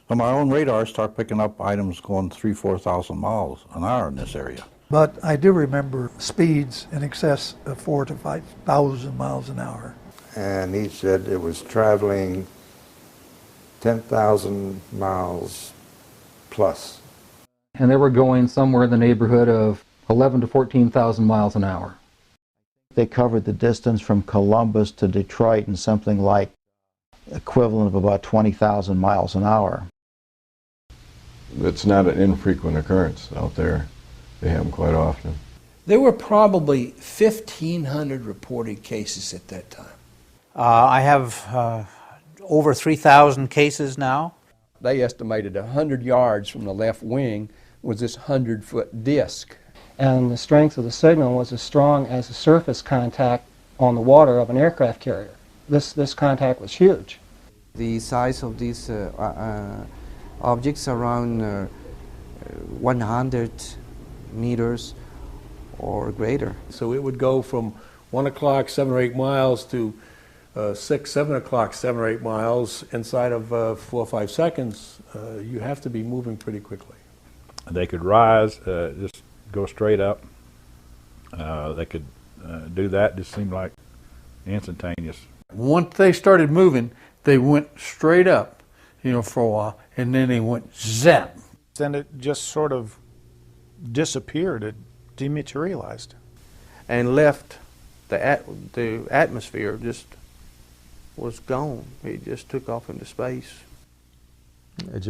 So my own radar start picking up items going 3,000-4,000 miles an hour in this area. But I do remember speeds in excess of 4,000 to 5,000 miles an hour. And he said it was traveling 10,000 miles plus. And they were going somewhere in the neighborhood of 11 to 14,000 miles an hour. They covered the distance from Columbus to Detroit in something like equivalent of about 20,000 miles an hour. It's not an infrequent occurrence out there. They have them quite often. There were probably 1,500 reported cases at that time. I have over 3,000 cases now. They estimated 100 yards from the left wing was this 100-foot disc. And the strength of the signal was as strong as the surface contact on the water of an aircraft carrier. This contact was huge. The size of these objects around 100 meters or greater. So it would go from 1 o'clock, 7 or 8 miles to 6, 7 o'clock, 7 or 8 miles inside of 4 or 5 seconds. You have to be moving pretty quickly. They could rise, just go straight up. They could do that, just seemed like instantaneous. Once they started moving, they went straight up, for a while, and then they went zap. Then it just sort of disappeared. It dematerialized. And left the atmosphere, just was gone. It just took off into space. It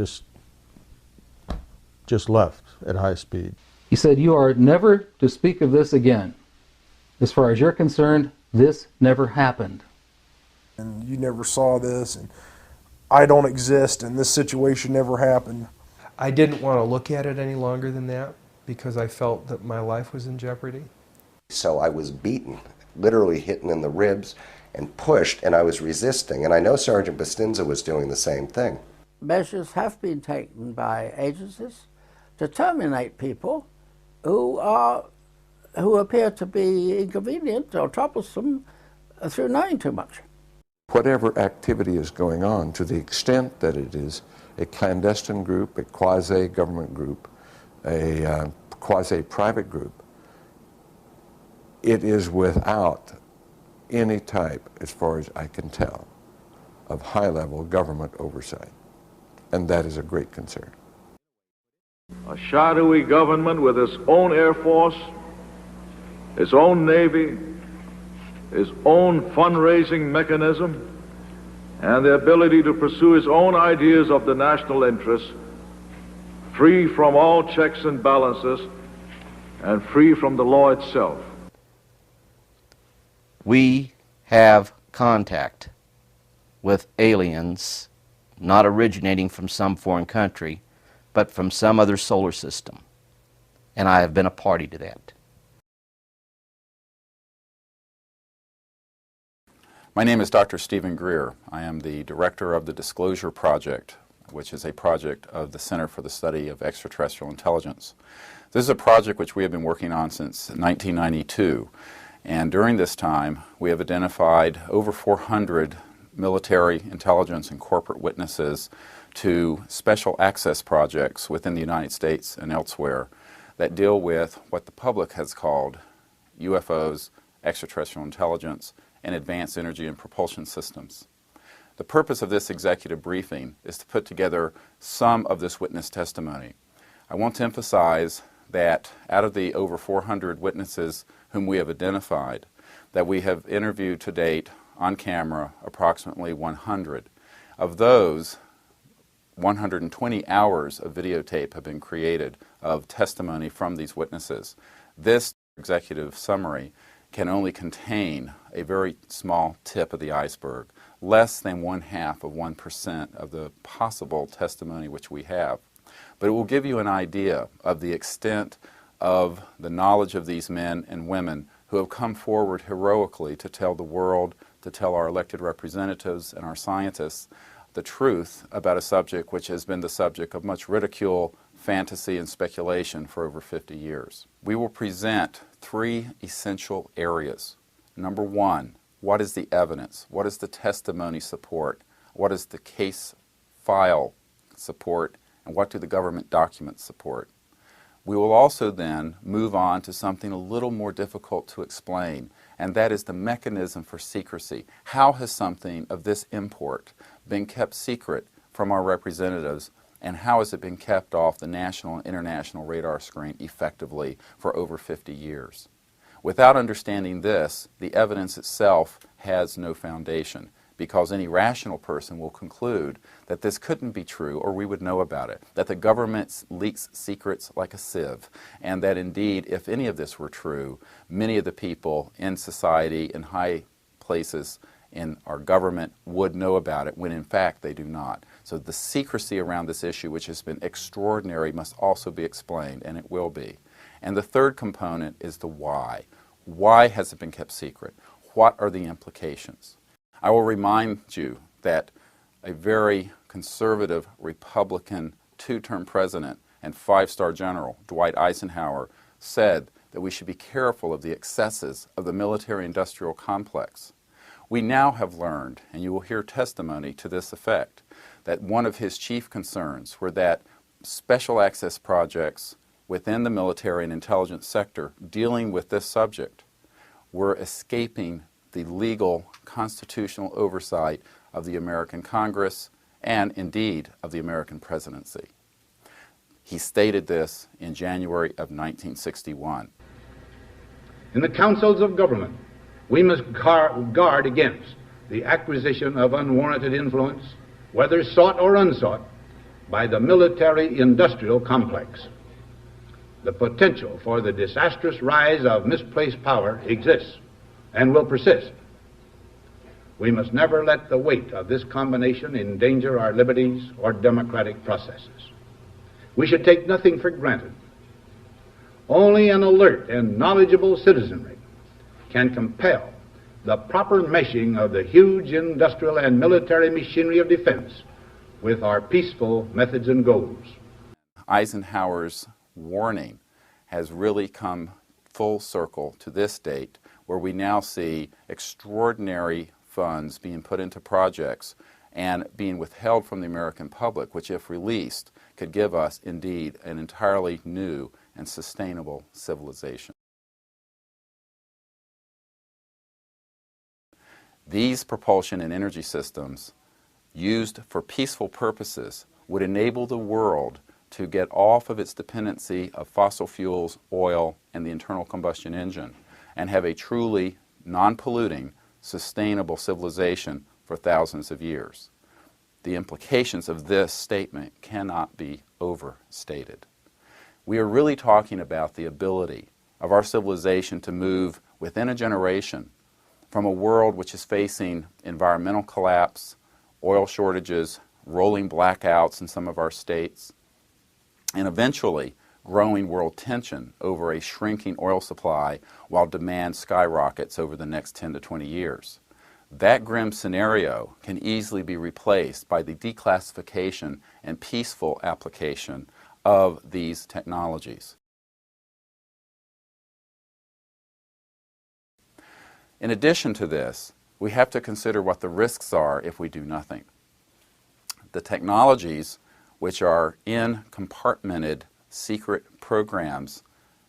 just left at high speed. He said, "You are never to speak of this again. As far as you're concerned, this never happened." And you never saw this, and I don't exist, and this situation never happened. I didn't want to look at it any longer than that because I felt that my life was in jeopardy. So I was beaten, literally hitting in the ribs and pushed, and I was resisting. And I know Sergeant Bustinza was doing the same thing. Measures have been taken by agencies to terminate people who appear to be inconvenient or troublesome through knowing too much. Whatever activity is going on, to the extent that it is a clandestine group, a quasi-government group, a quasi-private group, it is without any type, as far as I can tell, of high-level government oversight. And that is a great concern. A shadowy government with its own Air Force, its own Navy, its own fundraising mechanism, and the ability to pursue its own ideas of the national interest, free from all checks and balances, and free from the law itself. We have contact with aliens not originating from some foreign country, but from some other solar system. And I have been a party to that. My name is Dr. Steven Greer. I am the director of the Disclosure Project, which is a project of the Center for the Study of Extraterrestrial Intelligence. This is a project which we have been working on since 1992. And during this time, we have identified over 400 military, intelligence, and corporate witnesses to special access projects within the United States and elsewhere that deal with what the public has called UFOs, extraterrestrial intelligence, and advanced energy and propulsion systems. The purpose of this executive briefing is to put together some of this witness testimony. I want to emphasize that out of the over 400 witnesses whom we have identified, that we have interviewed to date on camera approximately 100. Of those, 120 hours of videotape have been created of testimony from these witnesses. This executive summary can only contain a very small tip of the iceberg, less than 1/2% of the possible testimony which we have. But it will give you an idea of the extent of the knowledge of these men and women who have come forward heroically to tell the world, to tell our elected representatives and our scientists the truth about a subject which has been the subject of much ridicule, fantasy, and speculation for over 50 years. We will present 3 essential areas. Number 1, what is the evidence? What is the testimony support? What is the case file support and what do the government documents support. We will also then move on to something a little more difficult to explain, and that is the mechanism for secrecy. How has something of this import been kept secret from our representatives, and how has it been kept off the national and international radar screen effectively for over 50 years? Without understanding this, the evidence itself has no foundation, because any rational person will conclude that this couldn't be true or we would know about it, that the government leaks secrets like a sieve, and that indeed, if any of this were true, many of the people in society, in high places in our government, would know about it, when in fact they do not. So the secrecy around this issue, which has been extraordinary, must also be explained, and it will be. And the third component is the why. Why has it been kept secret? What are the implications? I will remind you that a very conservative Republican two-term president and five-star general, Dwight Eisenhower, said that we should be careful of the excesses of the military-industrial complex. We now have learned, and you will hear testimony to this effect, that one of his chief concerns were that special access projects within the military and intelligence sector dealing with this subject were escaping the legal constitutional oversight of the American Congress and indeed of the American presidency. He stated this in January of 1961. In the councils of government, we must guard against the acquisition of unwarranted influence, whether sought or unsought, by the military-industrial complex. The potential for the disastrous rise of misplaced power exists and will persist. We must never let the weight of this combination endanger our liberties or democratic processes. We should take nothing for granted. Only an alert and knowledgeable citizenry can compel the proper meshing of the huge industrial and military machinery of defense with our peaceful methods and goals. Eisenhower's warning has really come full circle to this date, where we now see extraordinary funds being put into projects and being withheld from the American public, which if released could give us indeed an entirely new and sustainable civilization. These propulsion and energy systems used for peaceful purposes would enable the world to get off of its dependency of fossil fuels, oil, and the internal combustion engine, and have a truly non-polluting, sustainable civilization for thousands of years. The implications of this statement cannot be overstated. We are really talking about the ability of our civilization to move within a generation from a world which is facing environmental collapse, oil shortages, rolling blackouts in some of our states, and eventually growing world tension over a shrinking oil supply while demand skyrockets over the next 10 to 20 years. That grim scenario can easily be replaced by the declassification and peaceful application of these technologies. In addition to this, we have to consider what the risks are if we do nothing. The technologies which are in compartmented secret programs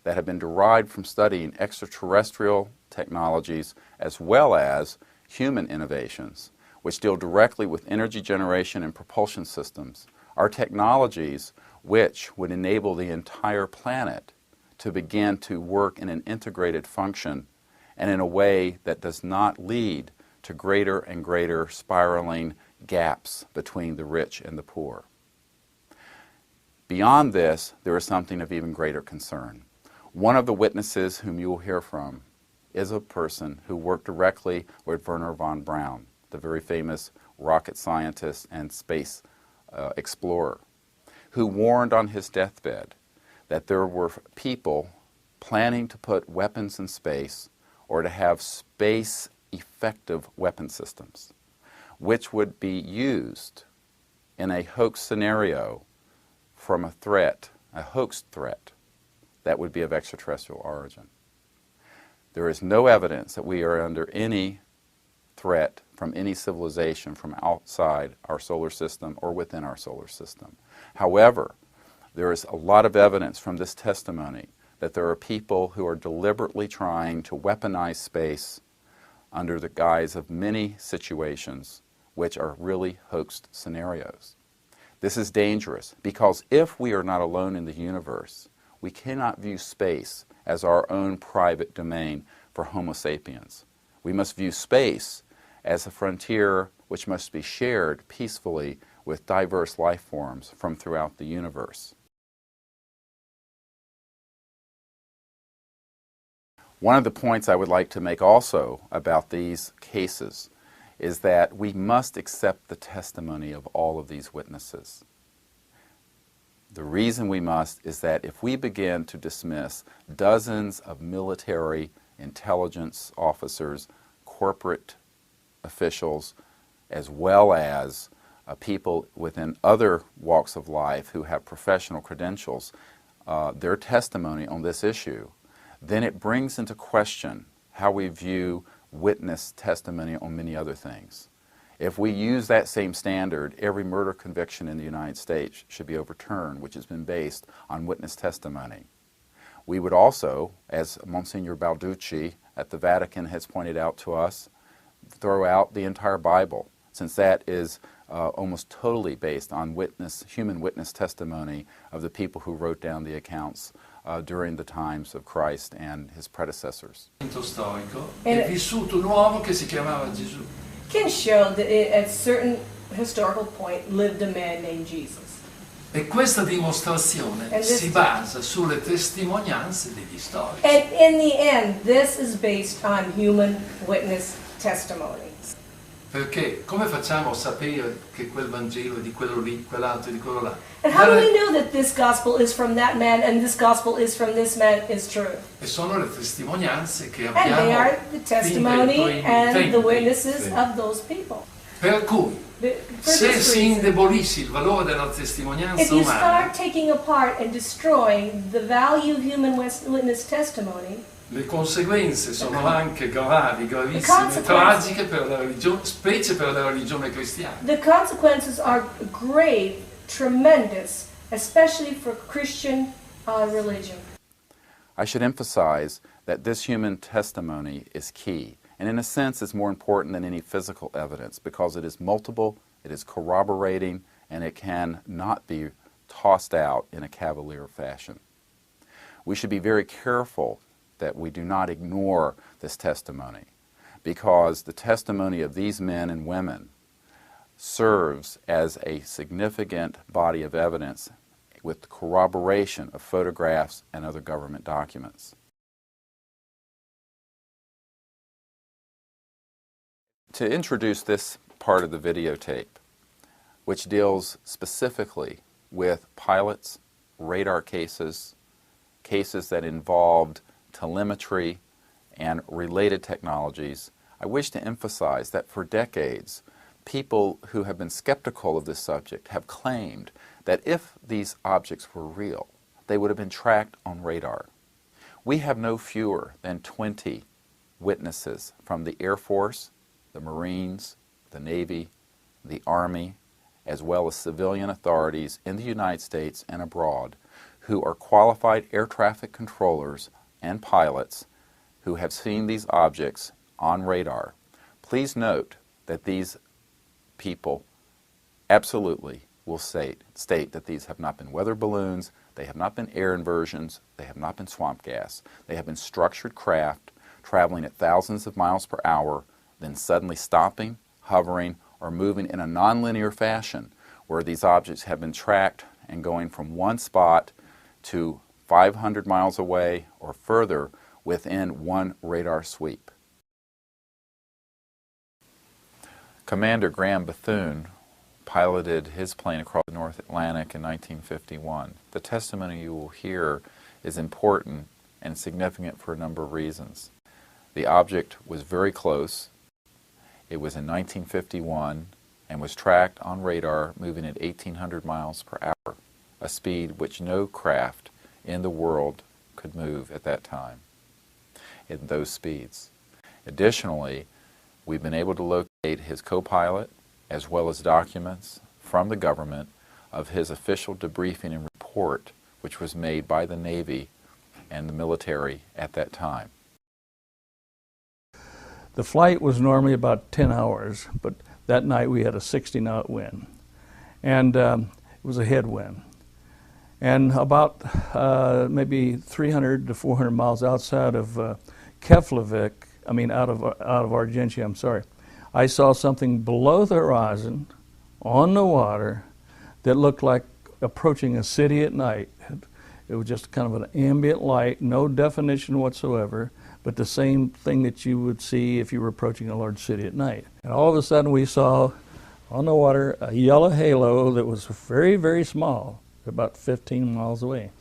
that have been derived from studying extraterrestrial technologies as well as human innovations, which deal directly with energy generation and propulsion systems, are technologies which would enable the entire planet to begin to work in an integrated function and in a way that does not lead to greater and greater spiraling gaps between the rich and the poor. Beyond this, there is something of even greater concern. One of the witnesses whom you will hear from is a person who worked directly with Wernher von Braun, the very famous rocket scientist and space explorer, who warned on his deathbed that there were people planning to put weapons in space or to have space-effective weapon systems, which would be used in a hoax scenario from a threat, a hoax threat, that would be of extraterrestrial origin. There is no evidence that we are under any threat from any civilization from outside our solar system or within our solar system. However, there is a lot of evidence from this testimony that there are people who are deliberately trying to weaponize space under the guise of many situations which are really hoaxed scenarios. This is dangerous because if we are not alone in the universe, we cannot view space as our own private domain for Homo sapiens. We must view space as a frontier which must be shared peacefully with diverse life forms from throughout the universe. One of the points I would like to make also about these cases is that we must accept the testimony of all of these witnesses. The reason we must is that if we begin to dismiss dozens of military intelligence officers, corporate officials, as well as people within other walks of life who have professional credentials, their testimony on this issue, then it brings into question how we view witness testimony on many other things. If we use that same standard, every murder conviction in the United States should be overturned, which has been based on witness testimony. We would also, as Monsignor Balducci at the Vatican has pointed out to us, throw out the entire Bible, since that is almost totally based on human witness testimony of the people who wrote down the accounts during the times of Christ and his predecessors. Storico è vissuto un uomo che si chiamava Gesù. Can show that at a certain historical point lived a man named Jesus. E questa dimostrazione si basa sulle testimonianze degli storici. And in the end, this is based on human witness testimony. Perché come facciamo a sapere che quel Vangelo è di quello lì, quell'altro è di quello là? And how do we know that this gospel is from that man and this gospel is from this man is true? E sono le testimonianze che And they abbiamo are the testimony and the witnesses of those people. Per cui, se si indebolisse il valore della testimonianza If you umana, start taking apart and destroying the value of human witness testimony, le conseguenze sono anche gravi, gravissime, tragiche per la religione, specie per la religione cristiana. the consequences are grave, tremendous, especially for Christian religion. I should emphasize that this human testimony is key, and in a sense is more important than any physical evidence because it is multiple, it is corroborating, and it can not be tossed out in a cavalier fashion. We should be very careful that we do not ignore this testimony because the testimony of these men and women serves as a significant body of evidence with corroboration of photographs and other government documents. To introduce this part of the videotape, which deals specifically with pilots, radar cases, cases that involved telemetry and related technologies, I wish to emphasize that for decades, people who have been skeptical of this subject have claimed that if these objects were real, they would have been tracked on radar. We have no fewer than 20 witnesses from the Air Force, the Marines, the Navy, the Army, as well as civilian authorities in the United States and abroad who are qualified air traffic controllers and pilots who have seen these objects on radar. Please note that these people absolutely will state that these have not been weather balloons, they have not been air inversions, they have not been swamp gas. They have been structured craft traveling at thousands of miles per hour, then suddenly stopping, hovering, or moving in a nonlinear fashion where these objects have been tracked and going from one spot to 500 miles away or further within one radar sweep. Commander Graham Bethune piloted his plane across the North Atlantic in 1951. The testimony you will hear is important and significant for a number of reasons. The object was very close. It was in 1951 and was tracked on radar moving at 1,800 miles per hour, a speed which no craft in the world could move at that time in those speeds. Additionally, We've been able to locate his co-pilot as well as documents from the government of his official debriefing and report, which was made by the Navy and the military at that time. The flight was normally about 10 hours, but that night we had a 60-knot wind, and it was a headwind. And about maybe 300 to 400 miles outside of Keflavik, out of Argentia, I'm sorry, I saw something below the horizon on the water that looked like approaching a city at night. It was just kind of an ambient light, no definition whatsoever, but the same thing that you would see if you were approaching a large city at night. And all of a sudden we saw on the water a yellow halo that was very, very small, about 15 miles away.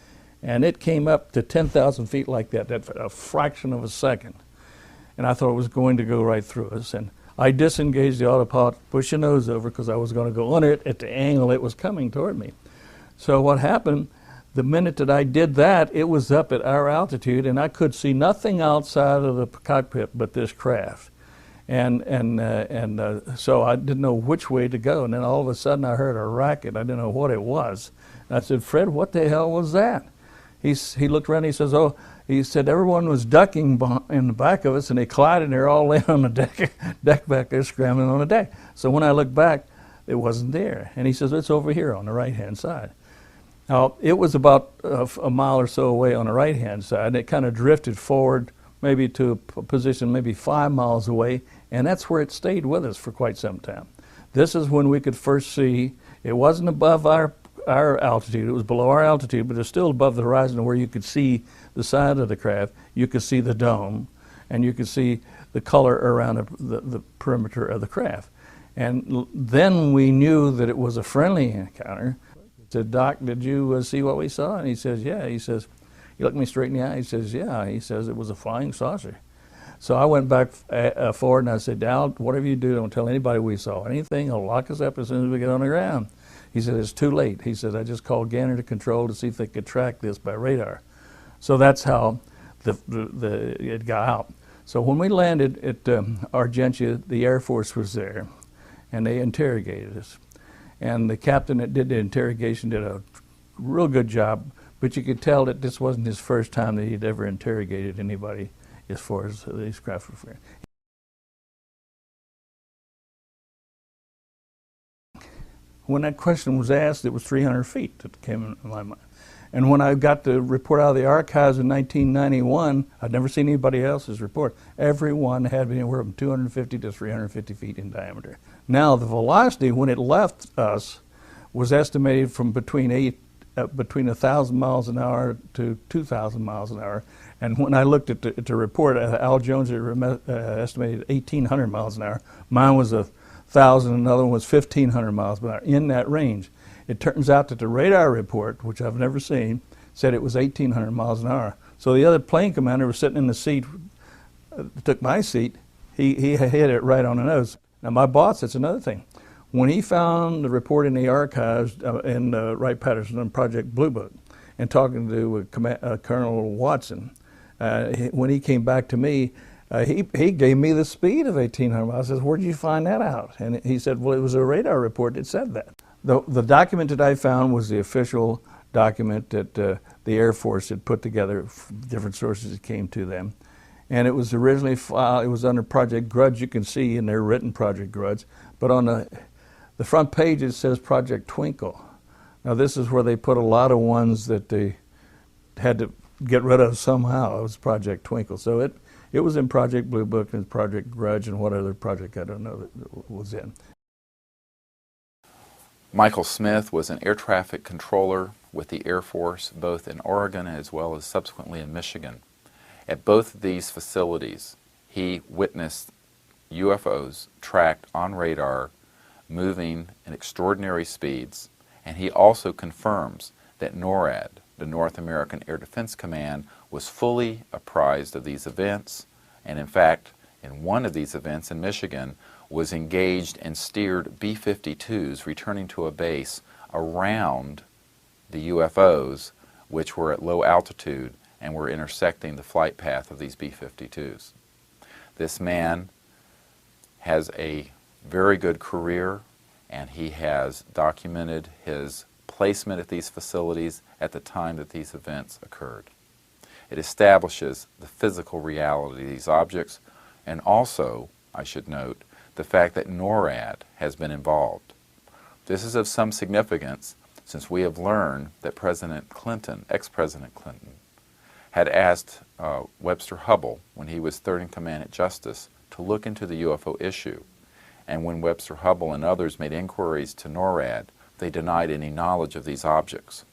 And it came up to 10,000 feet like that, a fraction of a second. And I thought it was going to go right through us. And I disengaged the autopilot, pushed the nose over because I was going to go under it at the angle it was coming toward me. So what happened, the minute that I did that, it was up at our altitude, and I could see nothing outside of the cockpit but this craft. And so I didn't know which way to go. And then all of a sudden I heard a racket. I didn't know what it was. And I said, "Fred, what the hell was that?" He looked around and he says, "Oh," he said, "everyone was ducking in the back of us, and they collided, and they're all laying on the deck back there, scrambling on the deck." So when I looked back, it wasn't there. And he says, "It's over here on the right-hand side." Now, it was about a mile or so away on the right-hand side, and it kind of drifted forward maybe to a position maybe 5 miles away, and that's where it stayed with us for quite some time. This is when we could first see, it wasn't above our altitude, it was below our altitude, but it's still above the horizon where you could see the side of the craft, you could see the dome, and you could see the color around the perimeter of the craft. And then we knew that it was a friendly encounter. I said, "Doc, did you see what we saw?" And he says, "Yeah." He says, he looked me straight in the eye. He says, "Yeah." He says, "It was a flying saucer." So I went back forward and I said, "Dal, whatever you do, don't tell anybody we saw anything. He'll lock us up as soon as we get on the ground." He said, "It's too late." He said, "I just called Ganner to control to see if they could track this by radar." So that's how it got out. So when we landed at Argentia, the Air Force was there, and they interrogated us. And the captain that did the interrogation did a real good job, but you could tell that this wasn't his first time that he'd ever interrogated anybody as far as these craft were concerned. When that question was asked, it was 300 feet that came into my mind. And when I got the report out of the archives in 1991, I'd never seen anybody else's report. Everyone had been anywhere from 250 to 350 feet in diameter. Now, the velocity when it left us was estimated from between 1,000 miles an hour to 2,000 miles an hour. And when I looked at the report, Al Jones estimated 1,800 miles an hour. Mine was 1,000, another one was 1,500 miles an hour, in that range. It turns out that the radar report, which I've never seen, said it was 1,800 miles an hour. So the other plane commander was sitting in the seat, took my seat, he hit it right on the nose. Now my boss, that's another thing. When he found the report in the archives in Wright-Patterson on Project Blue Book, and talking to Colonel Watson, when he came back to me, he gave me the speed of 1,800 miles. I said, "Where did you find that out?" And he said, "Well, it was a radar report that said that." The document that I found was the official document that the Air Force had put together, different sources that came to them. And it was originally filed, it was under Project Grudge, you can see in their written Project Grudge, but on the front page it says Project Twinkle. Now this is where they put a lot of ones that they had to get rid of somehow. It was Project Twinkle. So it was in Project Blue Book and Project Grudge and what other project I don't know that was in. Michael Smith was an air traffic controller with the Air Force, both in Oregon as well as subsequently in Michigan. At both of these facilities, he witnessed UFOs tracked on radar moving at extraordinary speeds, and he also confirms that NORAD, the North American Air Defense Command, was fully apprised of these events, and in fact, in one of these events in Michigan, was engaged and steered B-52s returning to a base around the UFOs, which were at low altitude and were intersecting the flight path of these B-52s. This man has a very good career, and he has documented his placement at these facilities at the time that these events occurred. It establishes the physical reality of these objects, and also, I should note, the fact that NORAD has been involved. This is of some significance since we have learned that President Clinton, ex-President Clinton, had asked Webster Hubbell, when he was third in command at Justice, to look into the UFO issue. And when Webster Hubbell and others made inquiries to NORAD, they denied any knowledge of these objects.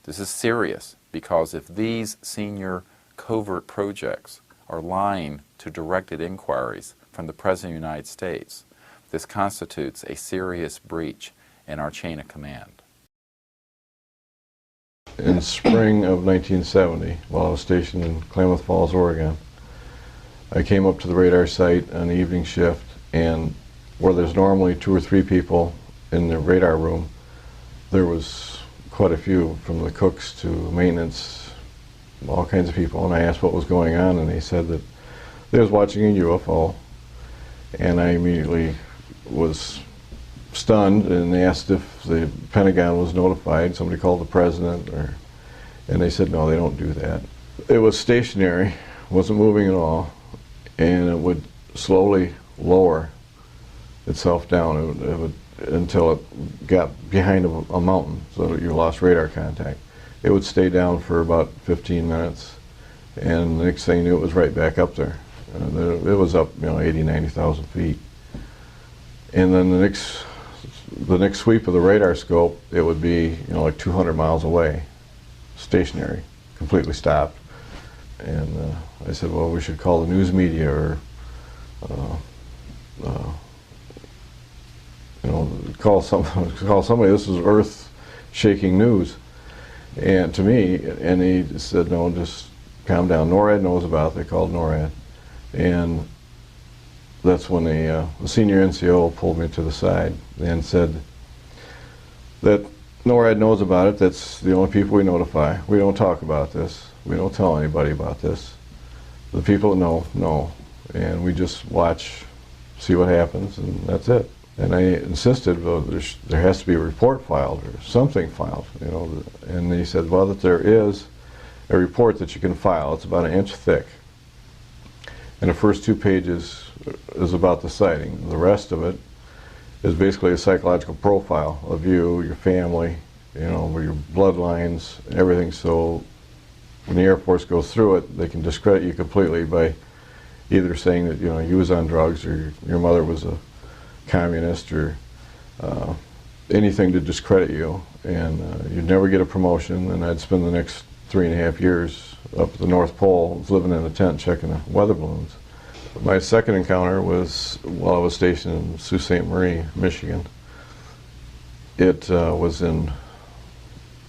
This is serious because if these senior covert projects are lying to directed inquiries from the President of the United States, this constitutes a serious breach in our chain of command. In spring of 1970, while I was stationed in Klamath Falls, Oregon, I came up to the radar site on the evening shift, and where there's normally 2 or 3 people in the radar room, there was quite a few, from the cooks to maintenance, all kinds of people, and I asked what was going on, and they said that they was watching a UFO, and I immediately was stunned and asked if the Pentagon was notified. Somebody called the president, and they said no, they don't do that. It was stationary, wasn't moving at all, and it would slowly lower itself down until it got behind a mountain, so that you lost radar contact. It would stay down for about 15 minutes, and the next thing you knew, it was right back up there. It was up, 80, 90,000 feet. And then the next sweep of the radar scope, it would be, like 200 miles away, stationary, completely stopped. And I said, well, we should call the news media, or call somebody. This is earth-shaking news, and to me. And he said, no, just calm down. NORAD knows about it. They called NORAD, and that's when the senior NCO pulled me to the side and said that NORAD knows about it. That's the only people we notify. We don't talk about this. We don't tell anybody about this. The people that know, and we just watch, see what happens, and that's it. And I insisted, well, there has to be a report filed or something filed, And he said, well, that there is a report that you can file. It's about 1 inch thick. And the first 2 pages is about the sighting. The rest of it is basically a psychological profile of you, your family, your bloodlines, everything. So when the Air Force goes through it, they can discredit you completely by either saying that you was on drugs, or your mother was a communist, or anything to discredit you, and you'd never get a promotion. And I'd spend the next 3.5 years up at the North Pole, living in a tent checking the weather balloons. My second encounter was while I was stationed in Sault Ste. Marie, Michigan. It was in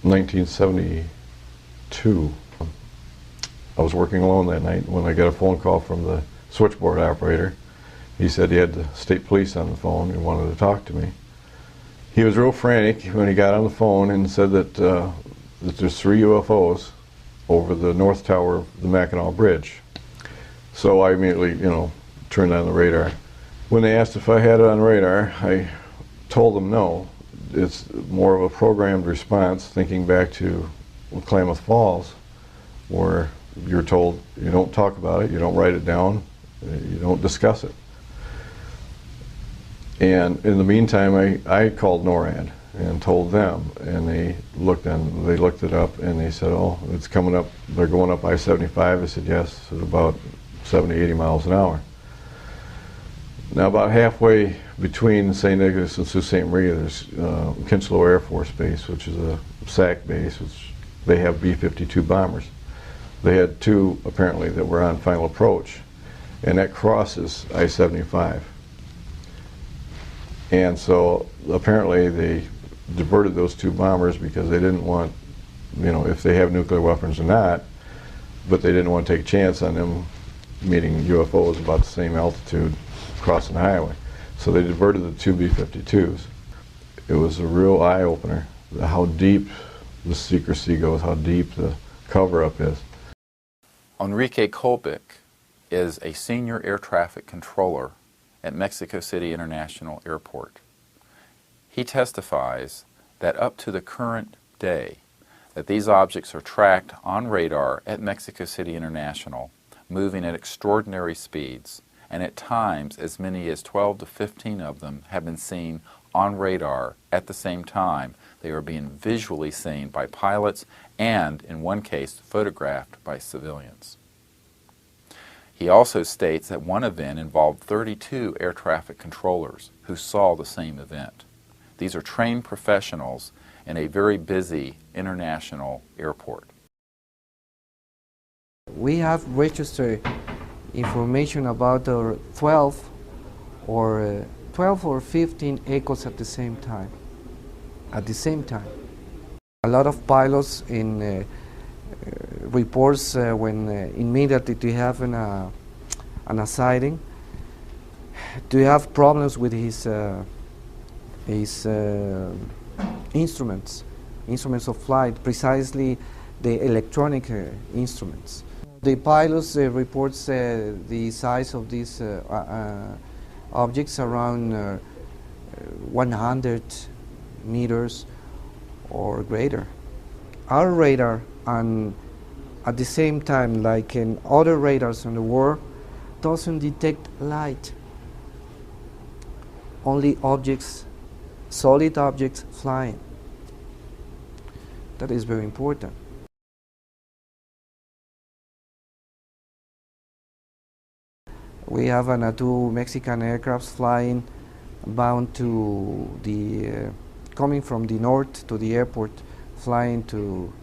1972. I was working alone that night when I got a phone call from the switchboard operator. He said he had the state police on the phone and wanted to talk to me. He was real frantic when he got on the phone and said that there's 3 UFOs over the north tower of the Mackinac Bridge. So I immediately, turned on the radar. When they asked if I had it on radar, I told them no. It's more of a programmed response, thinking back to Klamath Falls, where you're told you don't talk about it, you don't write it down, you don't discuss it. And in the meantime, I called NORAD and told them, and they looked it up, and they said, oh, it's coming up, they're going up I-75. I said, yes, at about 70, 80 miles an hour. Now, about halfway between St. Nicholas and Sault Ste. Marie, there's Kinchlow Air Force Base, which is a SAC base, which they have B-52 bombers. They had 2, apparently, that were on final approach, and that crosses I-75. And so apparently they diverted those 2 bombers because they didn't want, if they have nuclear weapons or not, but they didn't want to take a chance on them meeting UFOs about the same altitude crossing the highway. So they diverted the 2 B-52s. It was a real eye-opener, how deep the secrecy goes, how deep the cover-up is. Enrique Colbic is a senior air traffic controller at Mexico City International Airport. He testifies that up to the current day, that these objects are tracked on radar at Mexico City International, moving at extraordinary speeds, and at times as many as 12 to 15 of them have been seen on radar at the same time. They are being visually seen by pilots and, in one case, photographed by civilians. He also states that one event involved 32 air traffic controllers who saw the same event. These are trained professionals in a very busy international airport. We have registered information about 12 or 15 echoes at the same time. A lot of pilots in reports when immediately to have an sighting, to have problems with his instruments of flight, precisely the electronic instruments. The pilots reports the size of these objects around 100 meters or greater. Our radar, and at the same time, like in other radars in the world, doesn't detect light. Only objects, solid objects flying. That is very important. We have two Mexican aircrafts flying, bound to the, coming from the north to the airport, flying to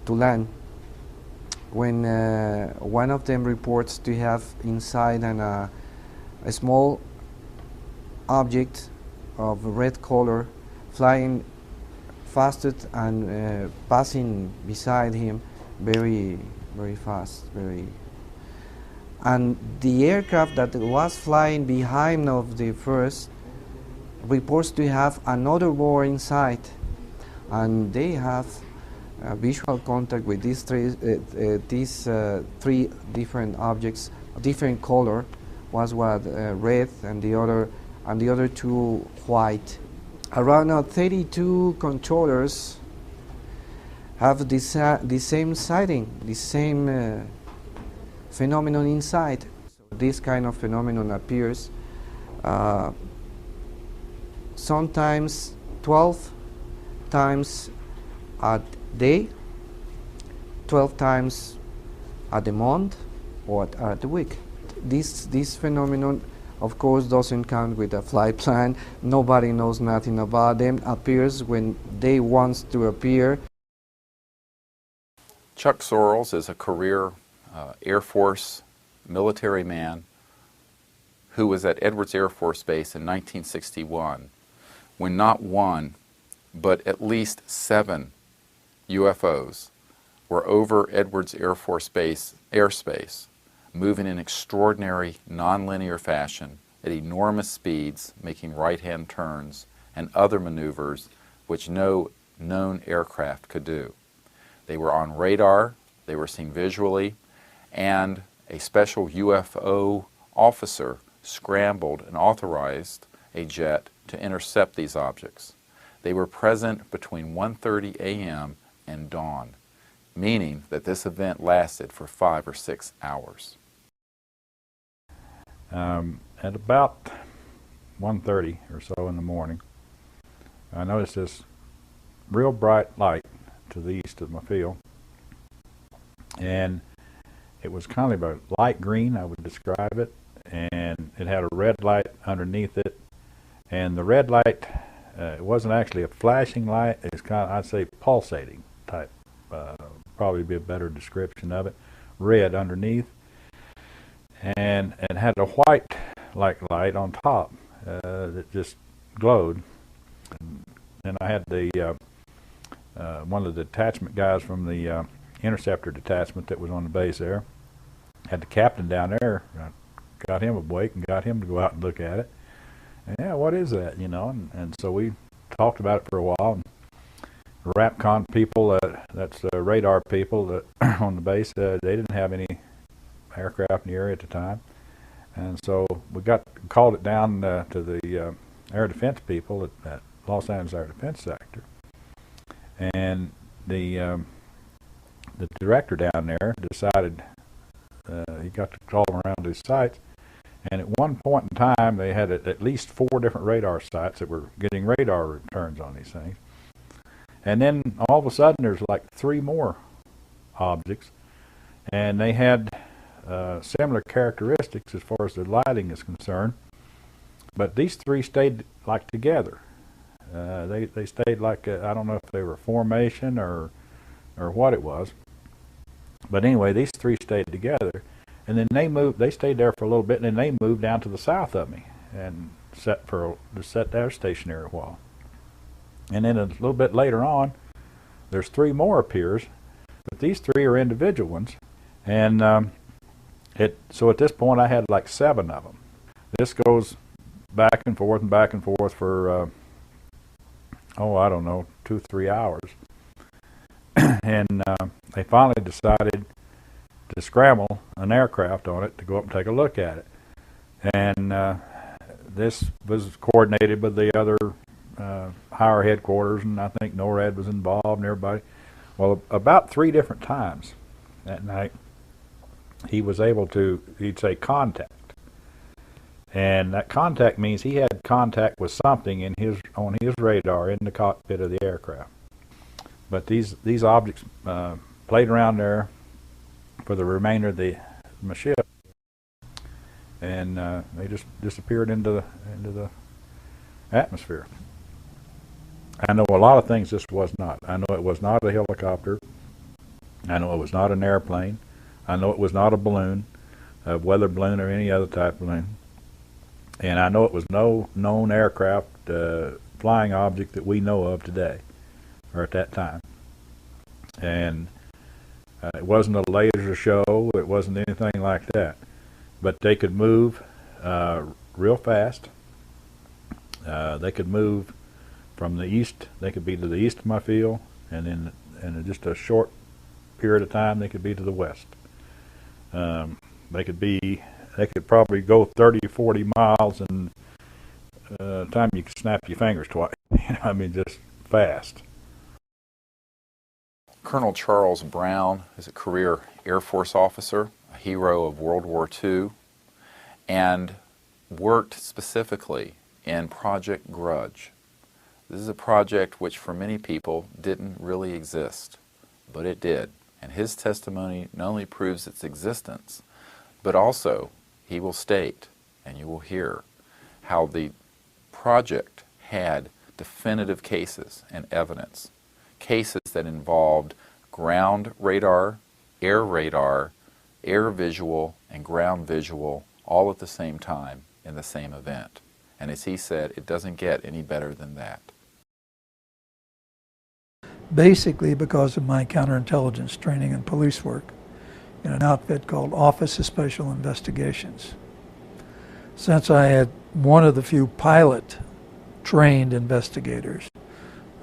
land. When one of them reports to have inside a small object of red color flying faster and passing beside him very fast, and the aircraft that was flying behind of the first reports to have another more inside, and they have visual contact with these three different objects, different color. Was red, and the other two white. Around 32 controllers have the same sighting, the same phenomenon inside. This kind of phenomenon appears sometimes 12 times a day, 12 times a the month, or at the week. This phenomenon, of course, doesn't count with a flight plan. Nobody knows nothing about them. Appears when they want to appear. Chuck Sorrells is a career Air Force military man who was at Edwards Air Force Base in 1961 when not one, but at least 7 UFOs were over Edwards Air Force Base airspace, moving in extraordinary nonlinear fashion at enormous speeds, making right-hand turns and other maneuvers which no known aircraft could do. They were on radar, they were seen visually, and a special UFO officer scrambled and authorized a jet to intercept these objects. They were present between 1:30 a.m. and dawn, meaning that this event lasted for 5 or 6 hours. At about 1:30 or so in the morning, I noticed this real bright light to the east of my field, and it was kind of a light green, I would describe it, and it had a red light underneath it, and the red light, it wasn't actually a flashing light, it's kind of, I'd say, pulsating type, probably be a better description of it, red underneath, and it had a white light on top that just glowed. And I had the one of the detachment guys from the interceptor detachment that was on the base there, had the captain down there, got him awake and got him to go out and look at it. And yeah, what is that, you know? And so we talked about it for a while. And RAPCON people, that's radar people that on the base, they didn't have any aircraft in the area at the time. And so we called it down to the air defense people at Los Angeles Air Defense Sector. And the director down there decided he got to call around these sites, and at one point in time they had at least 4 different radar sites that were getting radar returns on these things. And then all of a sudden there's like 3 more objects, and they had similar characteristics as far as the lighting is concerned, but these 3 stayed like together. They stayed like I don't know if they were formation or what it was, but anyway, these 3 stayed together, and then they stayed there for a little bit, and then they moved down to the south of me and sat there stationary a while. And then a little bit later on, there's 3 more appears, but these 3 are individual ones, and so at this point I had like 7 of them. This goes back and forth for I don't know, 2-3 hours. And they finally decided to scramble an aircraft on it to go up and take a look at it. And this was coordinated with the other higher headquarters, and I think NORAD was involved and everybody. Well, about 3 different times that night, he was able to, he'd say contact. And that contact means he had contact with something on his radar in the cockpit of the aircraft. But these objects played around there for the remainder of the ship, and they just disappeared into the atmosphere. I know a lot of things this was not. I know it was not a helicopter. I know it was not an airplane. I know it was not a balloon, a weather balloon or any other type of balloon. And I know it was no known aircraft flying object that we know of today, or at that time. And it wasn't a laser show, it wasn't anything like that. But they could move real fast. They could move from the east, they could be to the east of my field, and then in just a short period of time they could be to the west. They could probably go 30 or 40 miles in time you could snap your fingers twice. I mean, just fast. Colonel Charles Brown is a career Air Force officer, a hero of World War II, and worked specifically in Project Grudge. This is a project which for many people didn't really exist, but it did. And his testimony not only proves its existence, but also he will state, and you will hear, how the project had definitive cases and evidence, cases that involved ground radar, air visual, and ground visual all at the same time in the same event. And as he said, it doesn't get any better than that. Basically because of my counterintelligence training and police work in an outfit called Office of Special Investigations. Since I had one of the few pilot-trained investigators,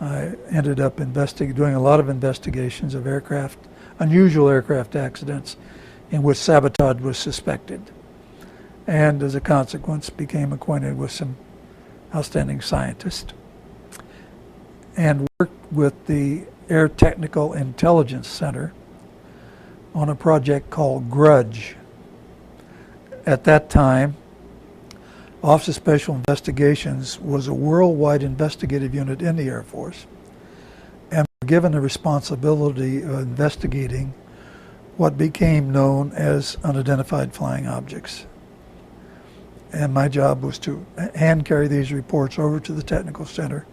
I ended up doing a lot of investigations of unusual aircraft accidents in which sabotage was suspected. And as a consequence, became acquainted with some outstanding scientists and worked with the Air Technical Intelligence Center on a project called Grudge. At that time, Office of Special Investigations was a worldwide investigative unit in the Air Force, and were given the responsibility of investigating what became known as unidentified flying objects. And my job was to hand carry these reports over to the technical center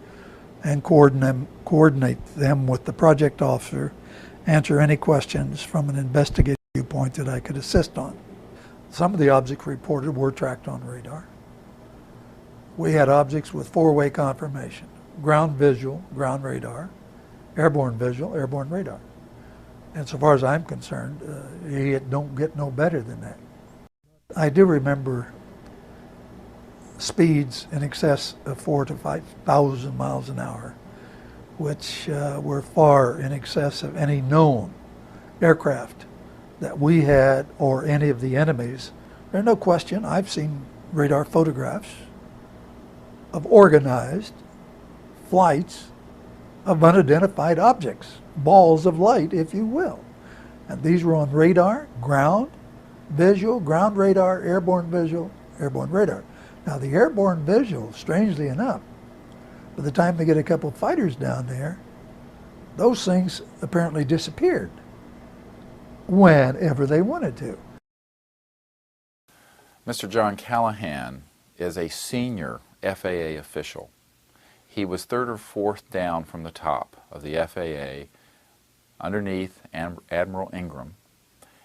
and coordinate them with the project officer, answer any questions from an investigative viewpoint that I could assist on. Some of the objects reported were tracked on radar. We had objects with 4-way confirmation: ground visual, ground radar; airborne visual, airborne radar. And so far as I'm concerned, it don't get no better than that. I do remember speeds in excess of 4,000 to 5,000 miles an hour, which were far in excess of any known aircraft that we had or any of the enemies There's no question, I've seen radar photographs of organized flights of unidentified objects, balls of light, if you will. And these were on radar, ground, visual, ground radar, airborne visual, airborne radar. Now the airborne visual, strangely enough, by the time they get a couple of fighters down there, those things apparently disappeared whenever they wanted to. Mr. John Callahan is a senior FAA official. He was third or fourth down from the top of the FAA underneath Admiral Ingram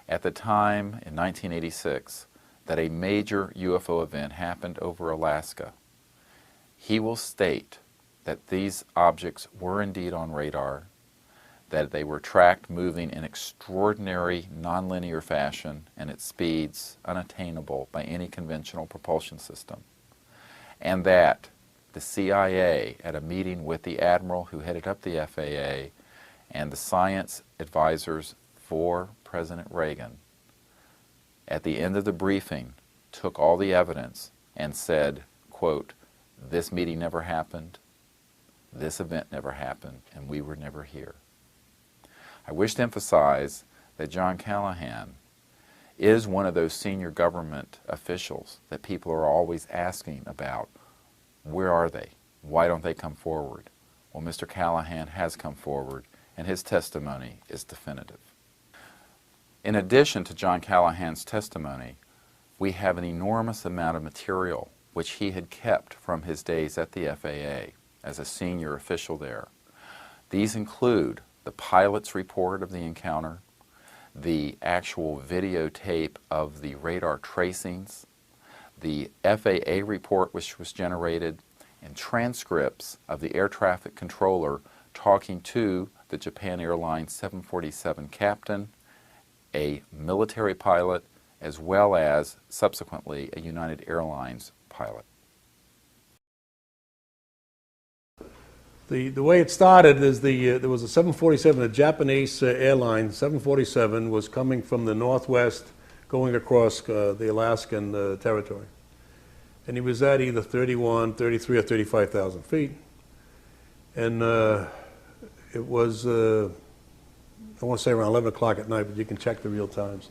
at the time in 1986 that a major UFO event happened over Alaska. He will state that these objects were indeed on radar, that they were tracked moving in extraordinary nonlinear fashion and at speeds unattainable by any conventional propulsion system, and that the CIA, at a meeting with the admiral who headed up the FAA and the science advisors for President Reagan, at the end of the briefing, took all the evidence and said, quote, "This meeting never happened, this event never happened, and we were never here." I wish to emphasize that John Callahan is one of those senior government officials that people are always asking about. Where are they? Why don't they come forward? Well, Mr. Callahan has come forward, and his testimony is definitive. In addition to John Callahan's testimony, we have an enormous amount of material which he had kept from his days at the FAA as a senior official there. These include the pilot's report of the encounter, the actual videotape of the radar tracings, the FAA report which was generated, and transcripts of the air traffic controller talking to the Japan Airlines 747 captain, a military pilot, as well as subsequently a United Airlines pilot. The way it started is there was a 747, a Japanese airline, 747 was coming from the northwest going across the Alaskan territory. And he was at either 31, 33, or 35,000 feet. And it was, I want to say around 11 o'clock at night, but you can check the real times.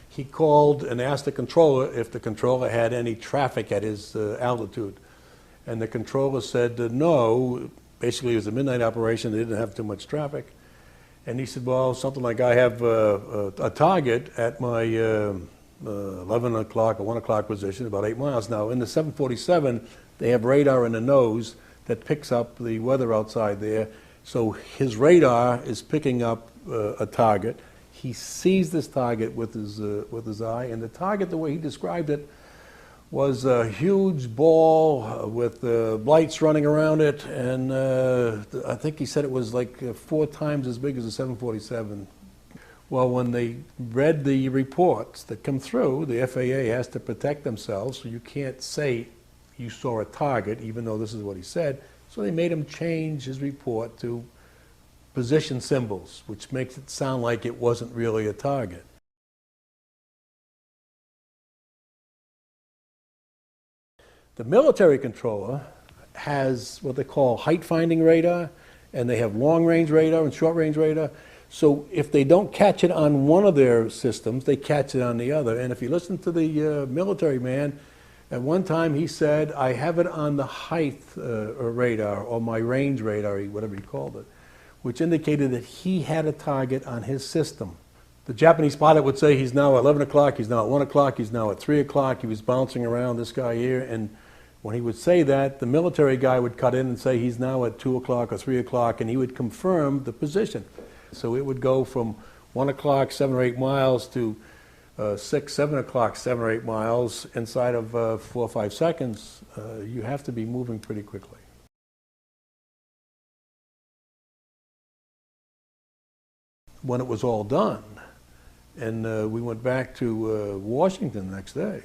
He called and asked the controller if the controller had any traffic at his altitude. And the controller said no. Basically, it was a midnight operation. They didn't have too much traffic. And he said, well, something like I have a target at my 11 o'clock or 1 o'clock position, about 8 miles. Now, in the 747, they have radar in the nose that picks up the weather outside there. So his radar is picking up a target. He sees this target with his eye, and the target, the way he described it, was a huge ball with lights running around it, and I think he said it was like 4 times as big as a 747. Well, when they read the reports that come through, the FAA has to protect themselves, so you can't say you saw a target, even though this is what he said. So they made him change his report to position symbols, which makes it sound like it wasn't really a target. The military controller has what they call height-finding radar, and they have long-range radar and short-range radar. So if they don't catch it on one of their systems, they catch it on the other. And if you listen to the military man, at one time he said, I have it on the height radar, or my range radar, whatever he called it, which indicated that he had a target on his system. The Japanese pilot would say he's now at 11 o'clock, he's now at 1 o'clock, he's now at 3 o'clock, he was bouncing around, this guy here, and when he would say that, the military guy would cut in and say he's now at 2 o'clock or 3 o'clock, and he would confirm the position. So it would go from 1 o'clock, 7 or 8 miles, to 6, 7 o'clock, 7 or 8 miles inside of 4 or 5 seconds. You have to be moving pretty quickly. When it was all done, and we went back to Washington the next day,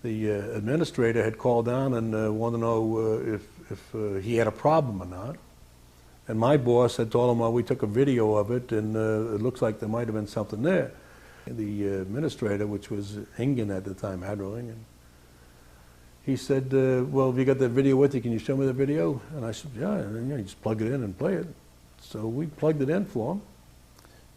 the administrator had called down and wanted to know if he had a problem or not. And my boss had told him, well, we took a video of it, and it looks like there might have been something there. The administrator, which was Ingen at the time, Admiral Ingen, he said, well, have you got that video with you? Can you show me the video? And I said, yeah. And then, you just plug it in and play it. So we plugged it in for him.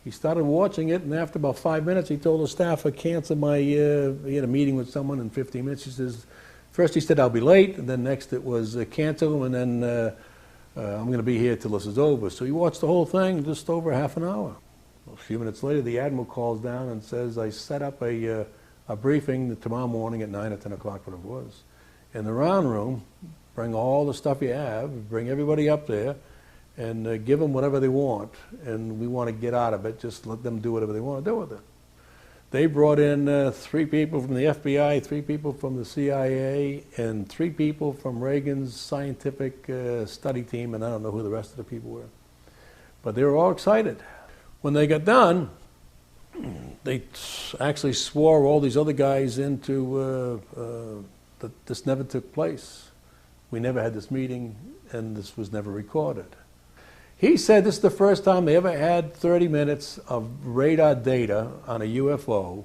He started watching it, and after about 5 minutes, he told the staff, I canceled my, he had a meeting with someone in 15 minutes. He says, first he said, I'll be late, and then next it was cancel, and then I'm going to be here till this is over. So he watched the whole thing just over half an hour. Well, a few minutes later, the Admiral calls down and says, I set up a briefing tomorrow morning at 9 or 10 o'clock, what it was. In the round room, bring all the stuff you have, bring everybody up there, and give them whatever they want, and we want to get out of it. Just let them do whatever they want to do with it. They brought in 3 people from the FBI, 3 people from the CIA, and 3 people from Reagan's scientific study team, and I don't know who the rest of the people were. But they were all excited. When they got done, they actually swore all these other guys into that this never took place. We never had this meeting, and this was never recorded. He said this is the first time they ever had 30 minutes of radar data on a UFO,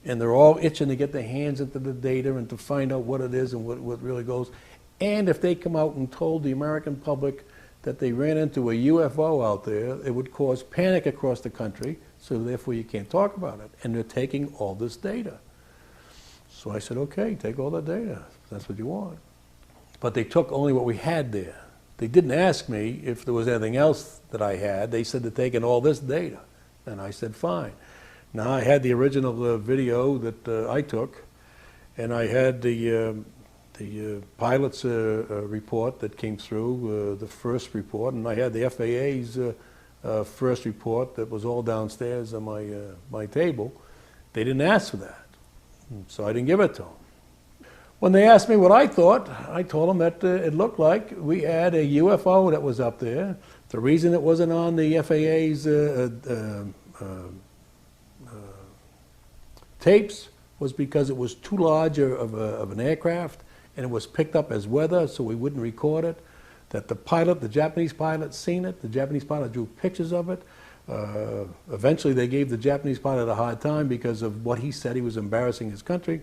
and they're all itching to get their hands into the data and to find out what it is and what really goes. And if they come out and told the American public that they ran into a UFO out there, it would cause panic across the country, so therefore you can't talk about it. And they're taking all this data. So I said, okay, take all that data. That's what you want. But they took only what we had there. They didn't ask me if there was anything else that I had. They said they're taking all this data. And I said, fine. Now, I had the original video that I took, and I had the pilot's report that came through, the first report, and I had the FAA's first report that was all downstairs on my table. They didn't ask for that, so I didn't give it to them. When they asked me what I thought, I told them that it looked like we had a UFO that was up there. The reason it wasn't on the FAA's tapes was because it was too large of an aircraft, and it was picked up as weather, so we wouldn't record it. That the pilot, the Japanese pilot, seen it. The Japanese pilot drew pictures of it. Eventually, they gave the Japanese pilot a hard time because of what he said he was embarrassing his country.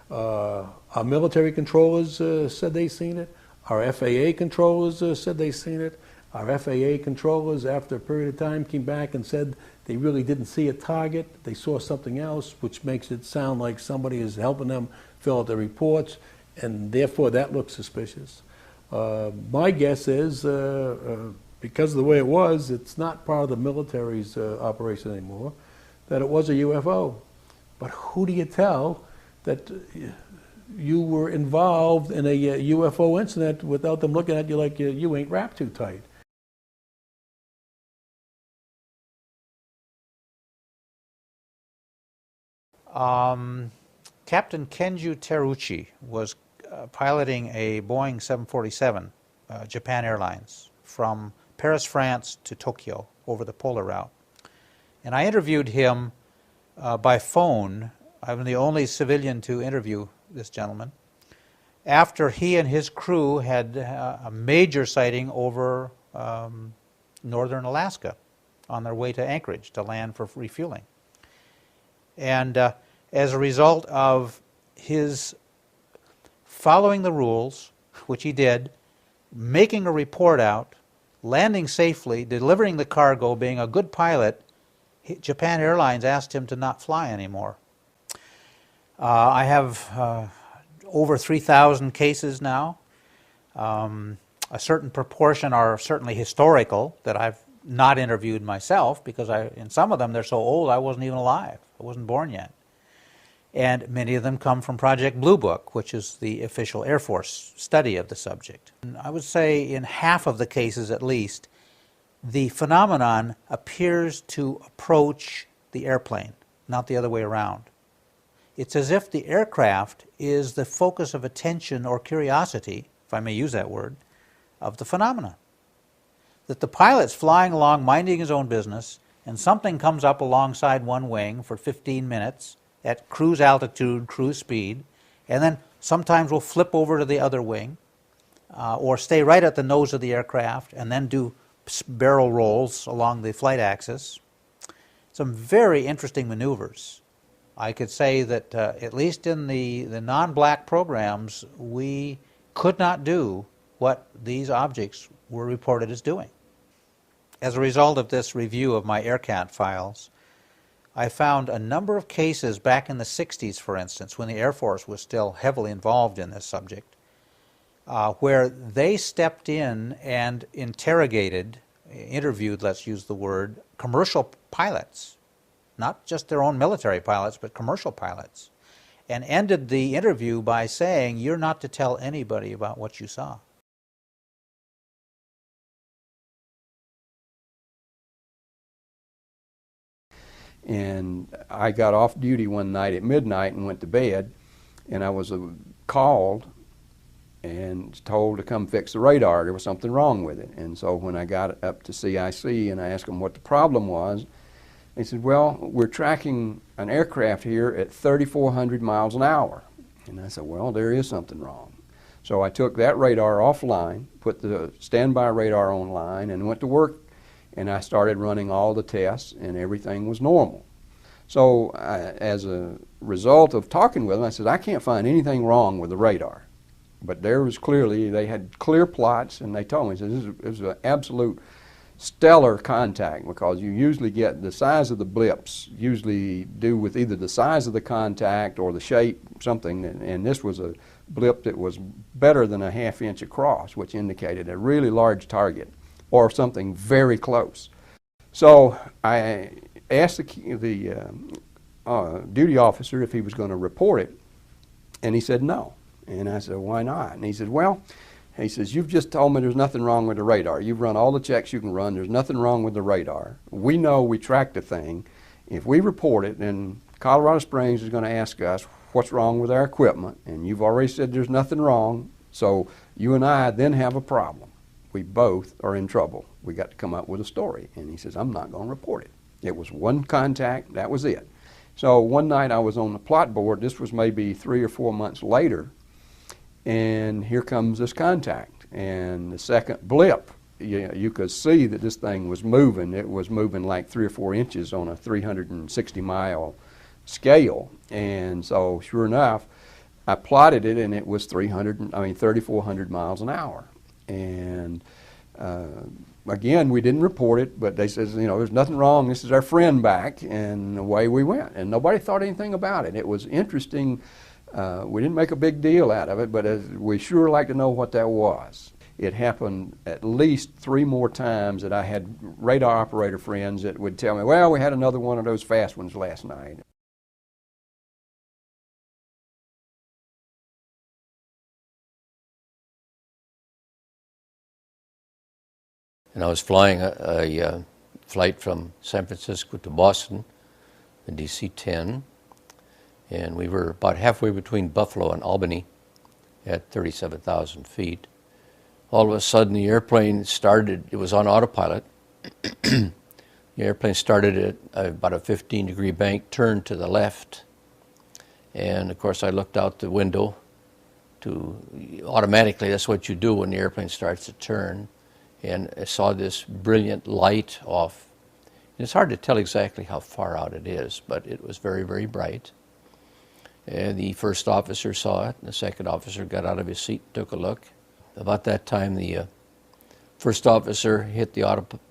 Our military controllers said they seen it. Our FAA controllers said they seen it. Our FAA controllers, after a period of time, came back and said they really didn't see a target. They saw something else, which makes it sound like somebody is helping them fill out the reports, and therefore that looks suspicious. My guess is, because of the way it was, it's not part of the military's operation anymore, that it was a UFO. But who do you tell that you were involved in a UFO incident without them looking at you like you ain't wrapped too tight? Captain Kenju Teruchi was piloting a Boeing 747, Japan Airlines, from Paris, France to Tokyo over the polar route. And I interviewed him by phone. I'm the only civilian to interview this gentleman, after he and his crew had a major sighting over northern Alaska on their way to Anchorage to land for refueling. And as a result of his following the rules, which he did, making a report out, landing safely, delivering the cargo, being a good pilot, Japan Airlines asked him to not fly anymore. I have over 3,000 cases now. A certain proportion are certainly historical that I've not interviewed myself, because in some of them they're so old I wasn't even alive. I wasn't born yet. And many of them come from Project Blue Book, which is the official Air Force study of the subject. And I would say in half of the cases at least, the phenomenon appears to approach the airplane, not the other way around. It's as if the aircraft is the focus of attention or curiosity, if I may use that word, of the phenomena. That the pilot's flying along, minding his own business, and something comes up alongside one wing for 15 minutes at cruise altitude, cruise speed, and then sometimes will flip over to the other wing, or stay right at the nose of the aircraft and then do barrel rolls along the flight axis. Some very interesting maneuvers. I could say that at least in the non-black programs, we could not do what these objects were reported as doing. As a result of this review of my AirCat files, I found a number of cases back in the 60s, for instance, when the Air Force was still heavily involved in this subject, where they stepped in and interviewed, let's use the word, commercial pilots, not just their own military pilots, but commercial pilots, and ended the interview by saying, "You're not to tell anybody about what you saw." And I got off duty one night at midnight and went to bed, and I was called and told to come fix the radar. There was something wrong with it. And so when I got up to CIC and I asked them what the problem was, they said, well, we're tracking an aircraft here at 3,400 miles an hour. And I said, well, there is something wrong. So I took that radar offline, put the standby radar online, and went to work, and I started running all the tests, and everything was normal. So as a result of talking with them, I said, I can't find anything wrong with the radar. But there was clearly, they had clear plots, and they told me, this is an absolute stellar contact, because you usually get the size of the blips usually do with either the size of the contact or the shape, something, and this was a blip that was better than a ½ inch across, which indicated a really large target or something very close. So I asked the duty officer if he was going to report it, and he said no. And I said, why not? And he said, well, he says, you've just told me there's nothing wrong with the radar. You've run all the checks you can run. There's nothing wrong with the radar. We know we tracked the thing. If we report it, then Colorado Springs is going to ask us what's wrong with our equipment. And you've already said there's nothing wrong. So you and I then have a problem. We both are in trouble. We got to come up with a story. And he says, I'm not going to report it. It was one contact. That was it. So one night I was on the plot board. This was maybe 3 or 4 months later. And here comes this contact, and the second blip, you could see that this thing was moving. It was moving like 3 or 4 inches on a 360-mile scale, and so sure enough, I plotted it, and it was 3,400 miles an hour. And again, we didn't report it, but they said, there's nothing wrong. This is our friend back, and away we went. And nobody thought anything about it. It was interesting. We didn't make a big deal out of it, but we sure like to know what that was. It happened at least 3 more times that I had radar operator friends that would tell me, well, we had another one of those fast ones last night. And I was flying a flight from San Francisco to Boston, the DC-10. And we were about halfway between Buffalo and Albany at 37,000 feet. All of a sudden the airplane started, it was on autopilot. The airplane started at about a 15-degree bank, turned to the left. And of course I looked out the window automatically, that's what you do when the airplane starts to turn. And I saw this brilliant light off. And it's hard to tell exactly how far out it is, but it was very, very bright. And the first officer saw it, and the second officer got out of his seat and took a look. About that time, the first officer hit the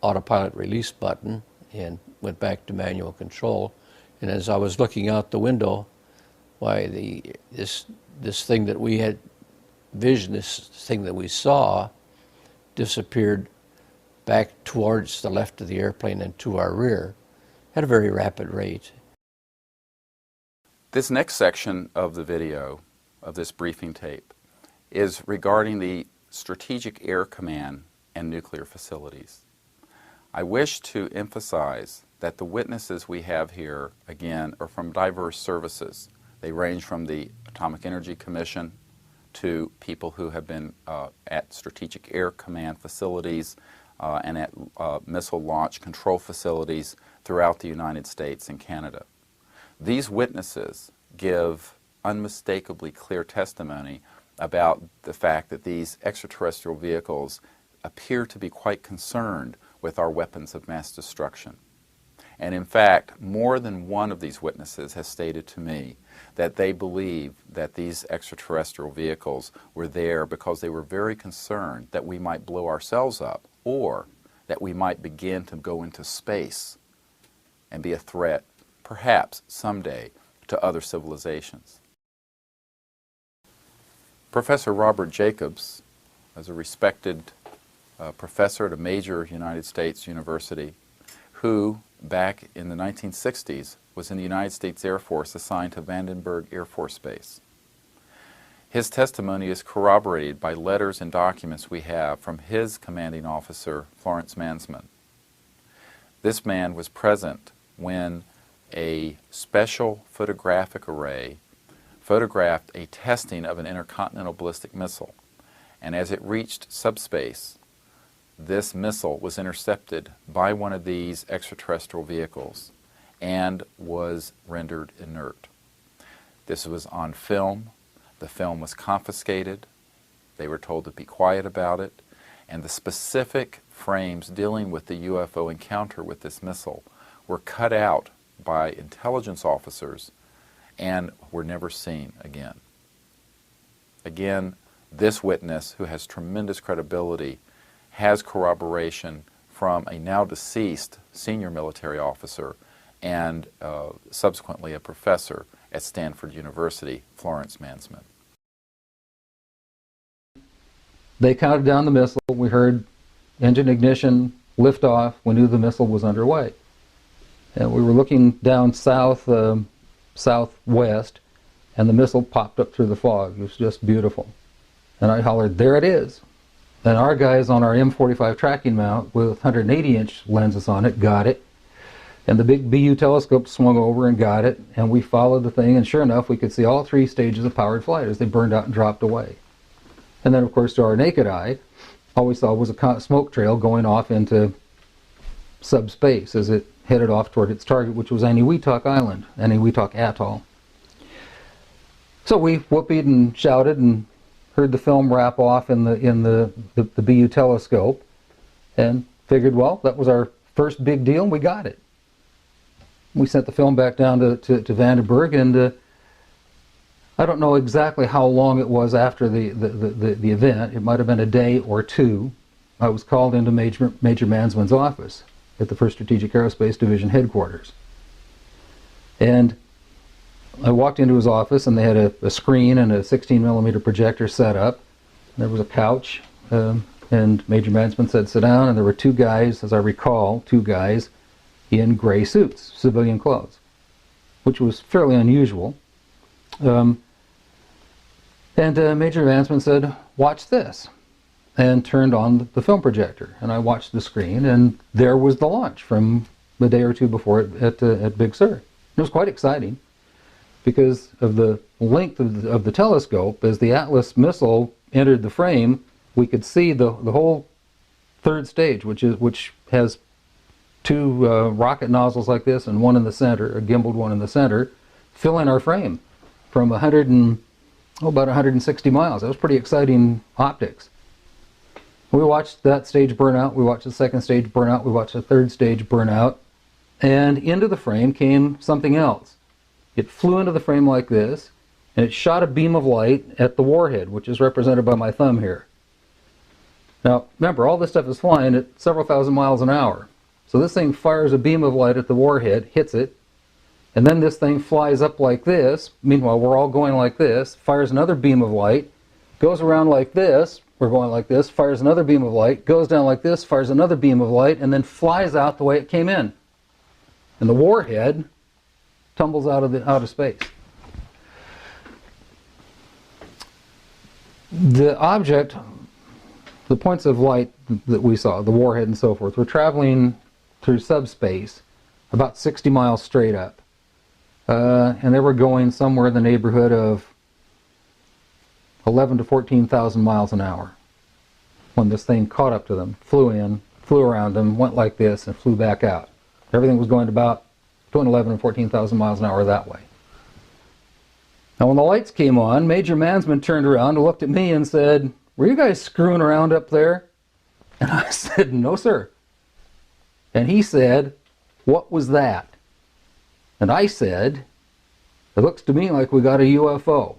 autopilot release button and went back to manual control. And as I was looking out the window, this thing that we had vision, this thing that we saw, disappeared back towards the left of the airplane and to our rear at a very rapid rate. This next section of the video, of this briefing tape, is regarding the Strategic Air Command and nuclear facilities. I wish to emphasize that the witnesses we have here, again, are from diverse services. They range from the Atomic Energy Commission to people who have been at Strategic Air Command facilities and at missile launch control facilities throughout the United States and Canada. These witnesses give unmistakably clear testimony about the fact that these extraterrestrial vehicles appear to be quite concerned with our weapons of mass destruction. And in fact, more than one of these witnesses has stated to me that they believe that these extraterrestrial vehicles were there because they were very concerned that we might blow ourselves up or that we might begin to go into space and be a threat, perhaps someday, to other civilizations. Professor Robert Jacobs, as a respected professor at a major United States university, who back in the 1960s was in the United States Air Force assigned to Vandenberg Air Force Base. His testimony is corroborated by letters and documents we have from his commanding officer, Florence Mansman. This man was present when a special photographic array photographed a testing of an intercontinental ballistic missile, and as it reached subspace, this missile was intercepted by one of these extraterrestrial vehicles and was rendered inert. This was on film. The film was confiscated. They were told to be quiet about it, and the specific frames dealing with the UFO encounter with this missile were cut out by intelligence officers and were never seen again. Again, this witness, who has tremendous credibility, has corroboration from a now deceased senior military officer and subsequently a professor at Stanford University, Florence Mansman. They counted down the missile. We heard engine ignition, liftoff. We knew the missile was underway. And we were looking down south, southwest, and the missile popped up through the fog. It was just beautiful. And I hollered, "There it is." And our guys on our M45 tracking mount with 180-inch lenses on it got it. And the big BU telescope swung over and got it. And we followed the thing, and sure enough, we could see all three stages of powered flight as they burned out and dropped away. And then, of course, to our naked eye, all we saw was a smoke trail going off into subspace as it headed off toward its target, which was Eniwetok Island, Eniwetok Atoll. So we whooped and shouted and heard the film wrap off in the BU telescope, and figured, well, that was our first big deal, and we got it. We sent the film back down to Vandenberg, and I don't know exactly how long it was after the event. It might have been a day or two. I was called into Major Mansman's office at the 1st Strategic Aerospace Division headquarters. And I walked into his office, and they had a screen and a 16mm projector set up. There was a couch, and Major Mansman said, "Sit down," and there were two guys, as I recall, two guys in gray suits, civilian clothes, which was fairly unusual. And Major Mansman said, "Watch this," and turned on the film projector. And I watched the screen, and there was the launch from a day or two before at Big Sur. It was quite exciting because of the length of the telescope. As the Atlas missile entered the frame, we could see the whole third stage, which has two rocket nozzles like this and one in the center, a gimbaled one in the center, filling our frame from about 160 miles. That was pretty exciting optics. We watched that stage burn out, we watched the second stage burn out, we watched the third stage burn out, and into the frame came something else. It flew into the frame like this, and it shot a beam of light at the warhead, which is represented by my thumb here. Now, remember, all this stuff is flying at several thousand miles an hour. So this thing fires a beam of light at the warhead, hits it, and then this thing flies up like this. Meanwhile, we're all going like this, fires another beam of light, goes around like this, we're going like this, fires another beam of light, goes down like this, fires another beam of light, and then flies out the way it came in. And the warhead tumbles out of space. The object, the points of light that we saw, the warhead and so forth, were traveling through subspace about 60 miles straight up. And they were going somewhere in the neighborhood of 11 to 14,000 miles an hour when this thing caught up to them, flew in, flew around them, went like this, and flew back out. Everything was going about between 11 and 14,000 miles an hour that way. Now when the lights came on, Major Mansman turned around and looked at me and said, "Were you guys screwing around up there?" And I said, "No, sir." And he said, "What was that?" And I said, "It looks to me like we got a UFO."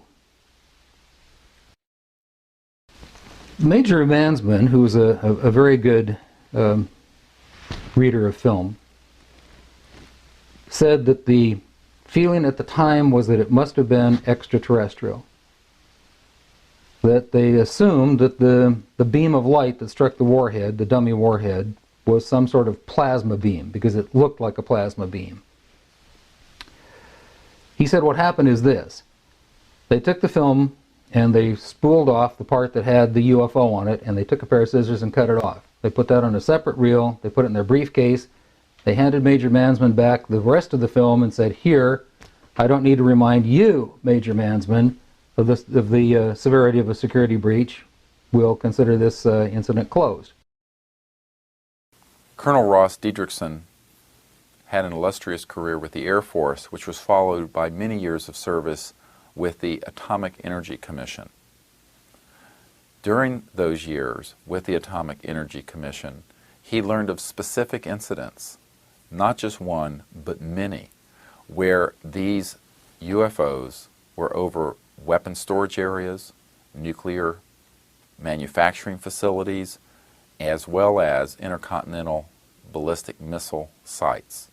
Major Mansman, who was a very good reader of film, said that the feeling at the time was that it must have been extraterrestrial. That they assumed that the beam of light that struck the warhead, the dummy warhead, was some sort of plasma beam because it looked like a plasma beam. He said what happened is this. They took the film and they spooled off the part that had the UFO on it, and they took a pair of scissors and cut it off. They put that on a separate reel, they put it in their briefcase, they handed Major Mansman back the rest of the film and said, "Here, I don't need to remind you, Major Mansman, of the severity of a security breach. We'll consider this incident closed." Colonel Ross Diedrichson had an illustrious career with the Air Force, which was followed by many years of service with the Atomic Energy Commission. During those years with the Atomic Energy Commission, he learned of specific incidents, not just one, but many, where these UFOs were over weapon storage areas, nuclear manufacturing facilities, as well as intercontinental ballistic missile sites.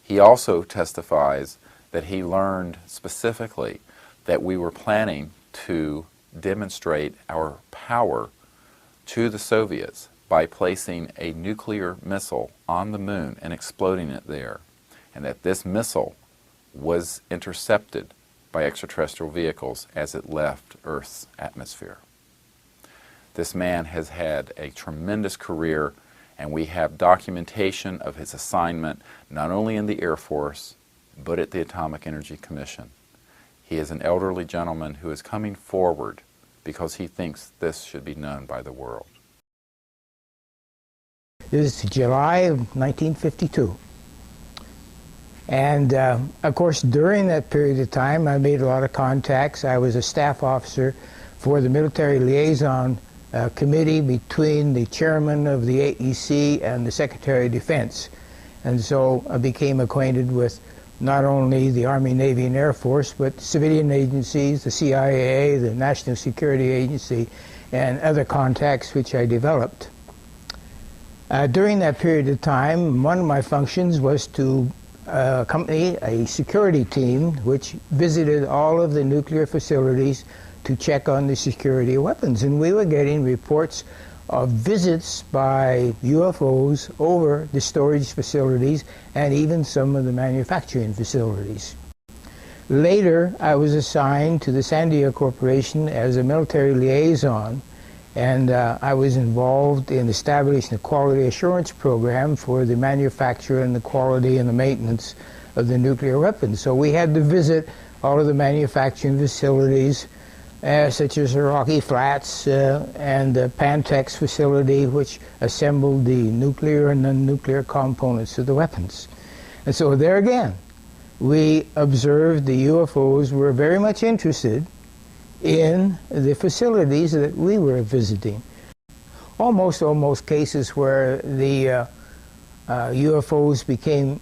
He also testifies that he learned specifically that we were planning to demonstrate our power to the Soviets by placing a nuclear missile on the moon and exploding it there, and that this missile was intercepted by extraterrestrial vehicles as it left Earth's atmosphere. This man has had a tremendous career, and we have documentation of his assignment not only in the Air Force, but at the Atomic Energy Commission. He is an elderly gentleman who is coming forward because he thinks this should be known by the world. This is July of 1952. And of course, during that period of time, I made a lot of contacts. I was a staff officer for the Military Liaison Committee between the chairman of the AEC and the Secretary of Defense. And so I became acquainted with not only the Army, Navy, and Air Force, but civilian agencies, the CIA, the National Security Agency, and other contacts which I developed. During that period of time, one of my functions was to accompany a security team which visited all of the nuclear facilities to check on the security of weapons. And we were getting reports of visits by UFOs over the storage facilities and even some of the manufacturing facilities. Later, I was assigned to the Sandia Corporation as a military liaison, and I was involved in establishing a quality assurance program for the manufacture and the quality and the maintenance of the nuclear weapons. So we had to visit all of the manufacturing facilities, such as the Rocky Flats and the Pantex facility, which assembled the nuclear and non-nuclear components of the weapons. And so there again, we observed the UFOs were very much interested in the facilities that we were visiting. Almost cases where the UFOs became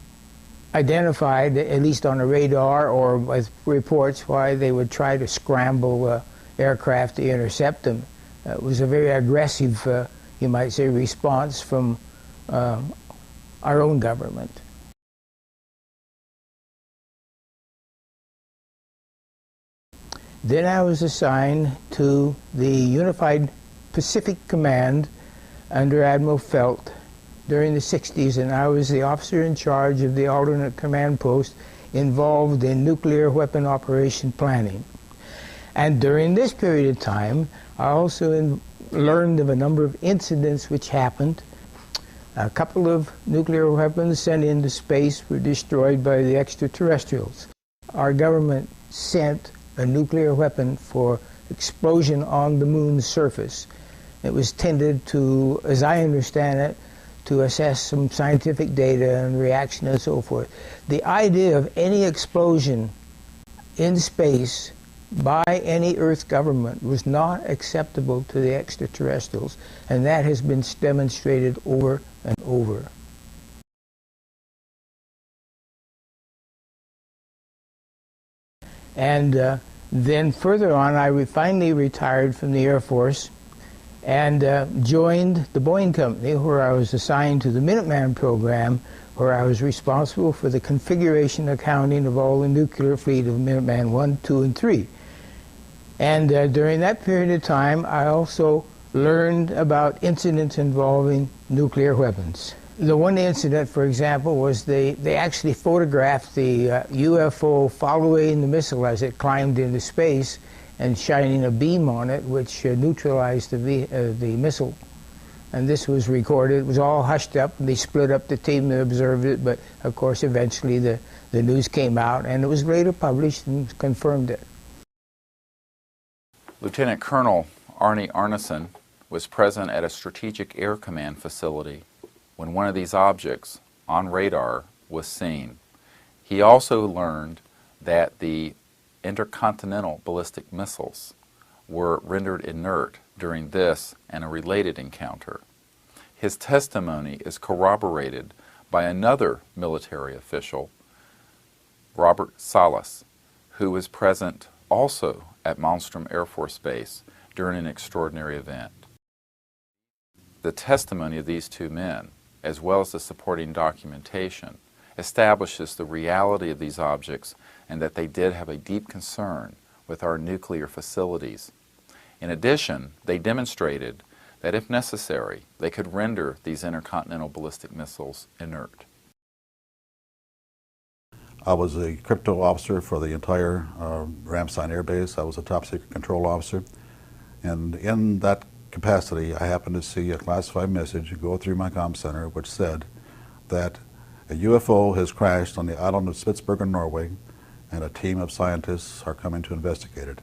identified, at least on a radar or with reports, why they would try to scramble aircraft to intercept them. It was a very aggressive, you might say, response from our own government. Then I was assigned to the Unified Pacific Command under Admiral Felt during the 60s, and I was the officer in charge of the alternate command post involved in nuclear weapon operation planning. And during this period of time, I also learned of a number of incidents which happened. A couple of nuclear weapons sent into space were destroyed by the extraterrestrials. Our government sent a nuclear weapon for explosion on the moon's surface. It was tended to, as I understand it, to assess some scientific data and reaction and so forth. The idea of any explosion in space by any Earth government was not acceptable to the extraterrestrials, and that has been demonstrated over and over. And then further on, I finally retired from the Air Force and joined the Boeing Company, where I was assigned to the Minuteman program, where I was responsible for the configuration accounting of all the nuclear fleet of Minuteman 1, 2, and 3. And during that period of time, I also learned about incidents involving nuclear weapons. The one incident, for example, was they actually photographed the UFO following the missile as it climbed into space and shining a beam on it, which neutralized the missile. And this was recorded. It was all hushed up, and they split up the team that observed it, but of course eventually the news came out, and it was later published and confirmed it. Lieutenant Colonel Arnie Arneson was present at a Strategic Air Command facility when one of these objects on radar was seen. He also learned that the intercontinental ballistic missiles were rendered inert during this and a related encounter. His testimony is corroborated by another military official, Robert Salas, who was present also at Malmstrom Air Force Base during an extraordinary event. The testimony of these two men, as well as the supporting documentation, establishes the reality of these objects and that they did have a deep concern with our nuclear facilities. In addition, they demonstrated that if necessary, they could render these intercontinental ballistic missiles inert. I was a crypto officer for the entire Ramstein Air Base. I was a top secret control officer. And in that capacity, I happened to see a classified message go through my comm center which said that a UFO has crashed on the island of Spitsbergen, Norway, and a team of scientists are coming to investigate it.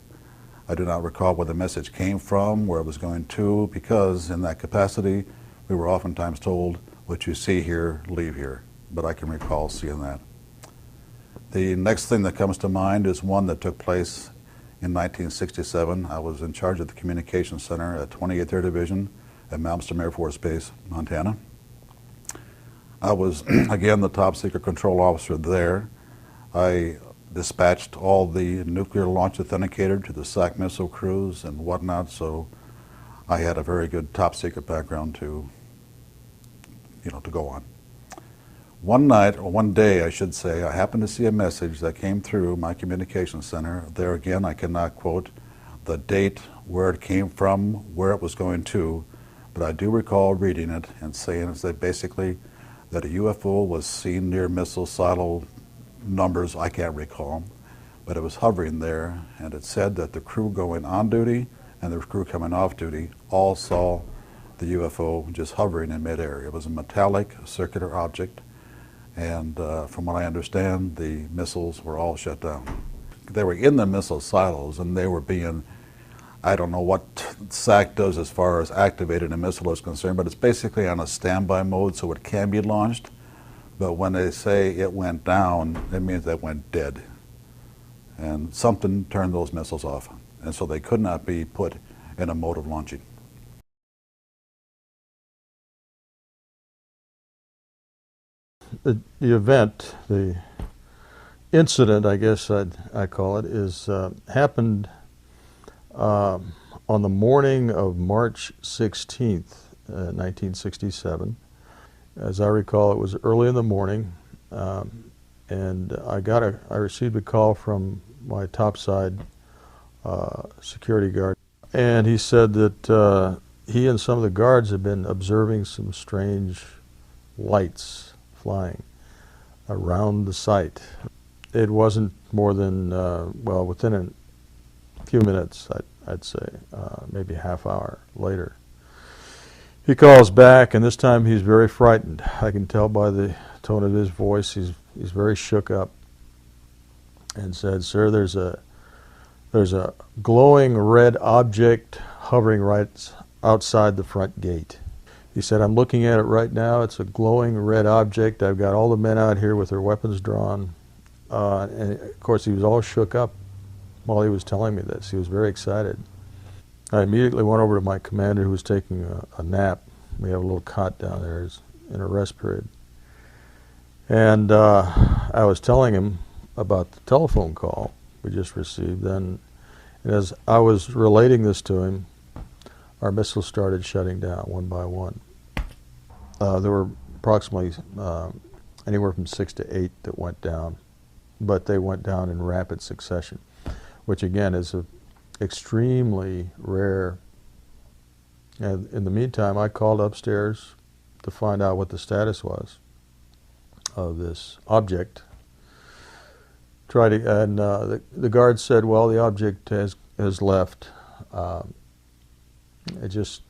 I do not recall where the message came from, where it was going to, because in that capacity, we were oftentimes told, what you see here, leave here. But I can recall seeing that. The next thing that comes to mind is one that took place in 1967. I was in charge of the Communications Center at 28th Air Division at Malmstrom Air Force Base, Montana. I was, again, the top secret control officer there. I dispatched all the nuclear launch authenticator to the SAC missile crews and whatnot, so I had a very good top secret background to go on. One night, or one day I should say, I happened to see a message that came through my communications center. There again, I cannot quote the date, where it came from, where it was going to, but I do recall reading it and saying that basically that a UFO was seen near missile silo numbers, I can't recall, but it was hovering there, and it said that the crew going on duty and the crew coming off duty all saw the UFO just hovering in midair. It was a metallic circular object, and from what I understand, the missiles were all shut down. They were in the missile silos, and they were being, I don't know what SAC does as far as activating a missile is concerned, but it's basically on a standby mode, so it can be launched. But when they say it went down, it means it went dead. And something turned those missiles off, and so they could not be put in a mode of launching. The event, the incident, I guess I call it, is happened on the morning of March 16th, 1967. As I recall, it was early in the morning, and I received a call from my topside security guard, and he said that he and some of the guards had been observing some strange lights flying around the site. It wasn't more than, well, within a few minutes, I'd say, maybe a half hour later. He calls back, and this time he's very frightened. I can tell by the tone of his voice, he's very shook up, and said, "Sir, there's a glowing red object hovering right outside the front gate." He said, "I'm looking at it right now. It's a glowing red object. I've got all the men out here with their weapons drawn." And of course, he was all shook up while he was telling me this. He was very excited. I immediately went over to my commander, who was taking a nap. We have a little cot down there in a rest period. And I was telling him about the telephone call we just received. Then, and as I was relating this to him, our missiles started shutting down one by one. There were approximately anywhere from 6 to 8 that went down, but they went down in rapid succession, which again is extremely rare. And in the meantime, I called upstairs to find out what the status was of this object. The guard said, well, the object has left. It just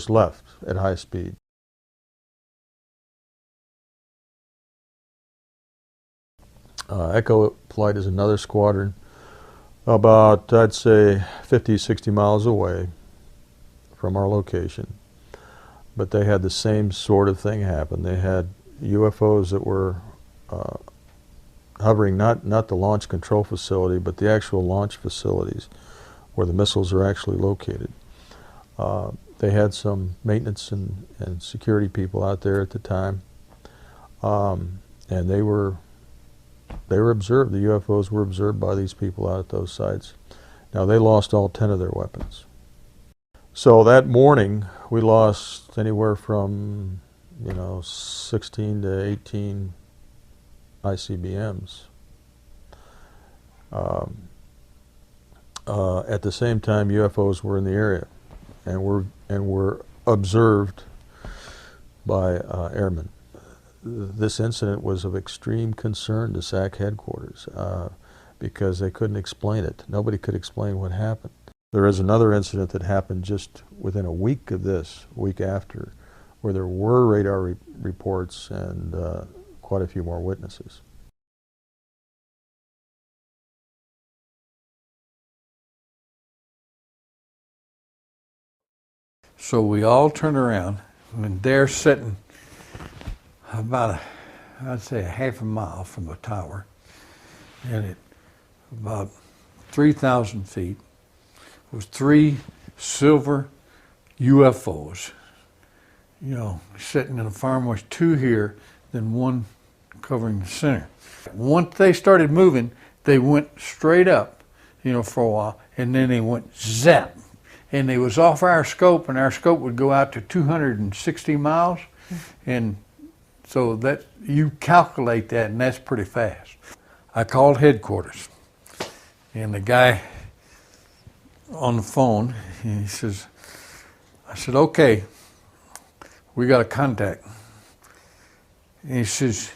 left at high speed. Echo Flight is another squadron about, I'd say, 50, 60 miles away from our location. But they had the same sort of thing happen. They had UFOs that were hovering, not the launch control facility, but the actual launch facilities where the missiles are actually located. They had some maintenance and security people out there at the time, and they were observed. The UFOs were observed by these people out at those sites. Now, they lost all 10 of their weapons. So that morning, we lost anywhere from, 16 to 18 ICBMs. At the same time, UFOs were in the area and were observed by airmen. This incident was of extreme concern to SAC headquarters because they couldn't explain it. Nobody could explain what happened. There is another incident that happened just within a week of this, week after, where there were radar reports and quite a few more witnesses. So we all turned around, and they're sitting about, I'd say, a half a mile from the tower, and at about 3,000 feet was 3 silver UFOs, sitting in a farmhouse, 2 here, then 1 covering the center. Once they started moving, they went straight up, for a while, and then they went zap. And they was off our scope, and our scope would go out to 260 miles. And so that you calculate that, and that's pretty fast. I called headquarters, and the guy on the phone, I said, okay, we got a contact. And he says,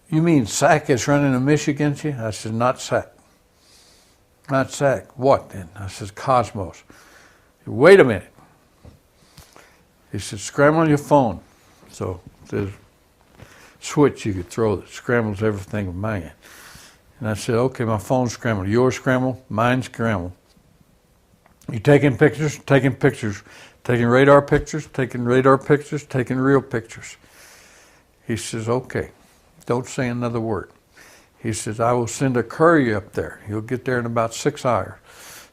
you mean SAC is running a mission against you? I said, not SAC. Not SAC. What then? I said, Cosmos. Wait a minute. He said, scramble your phone. So there's a switch you could throw that scrambles everything with mine. And I said, okay, my phone's scrambled. Yours scrambled, mine's scrambled. You taking pictures, taking radar pictures, taking real pictures. He says, okay, don't say another word. He says, I will send a courier up there. He'll get there in about 6 hours.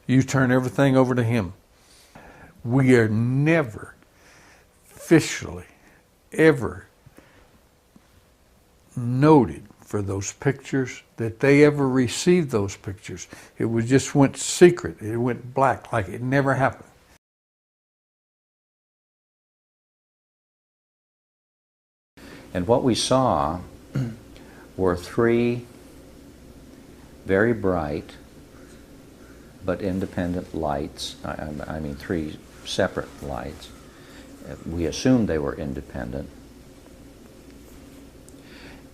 You turn everything over to him. We are never officially ever noted for those pictures that they ever received those pictures. It just went secret. It went black, like it never happened. And what we saw were 3 very bright but independent lights. I mean 3 separate lights. We assumed they were independent.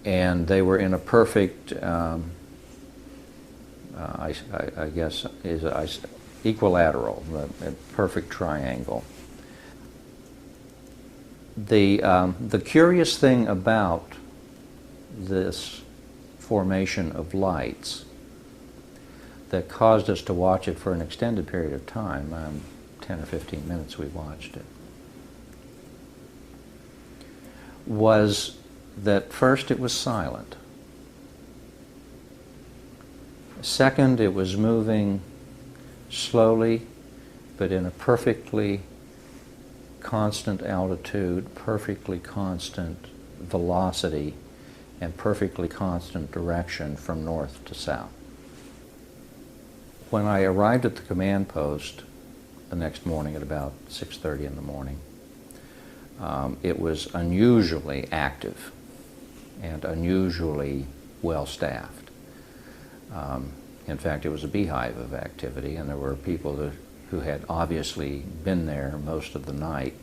And they were in a perfect, I guess, equilateral, a perfect triangle. The curious thing about this formation of lights that caused us to watch it for an extended period of time, 10 or 15 minutes we watched it, was that first it was silent. Second, it was moving slowly, but in a perfectly constant altitude, perfectly constant velocity, and perfectly constant direction from north to south. When I arrived at the command post the next morning at about 6:30 in the morning, it was unusually active and unusually well-staffed. In fact, it was a beehive of activity, and there were people who had obviously been there most of the night.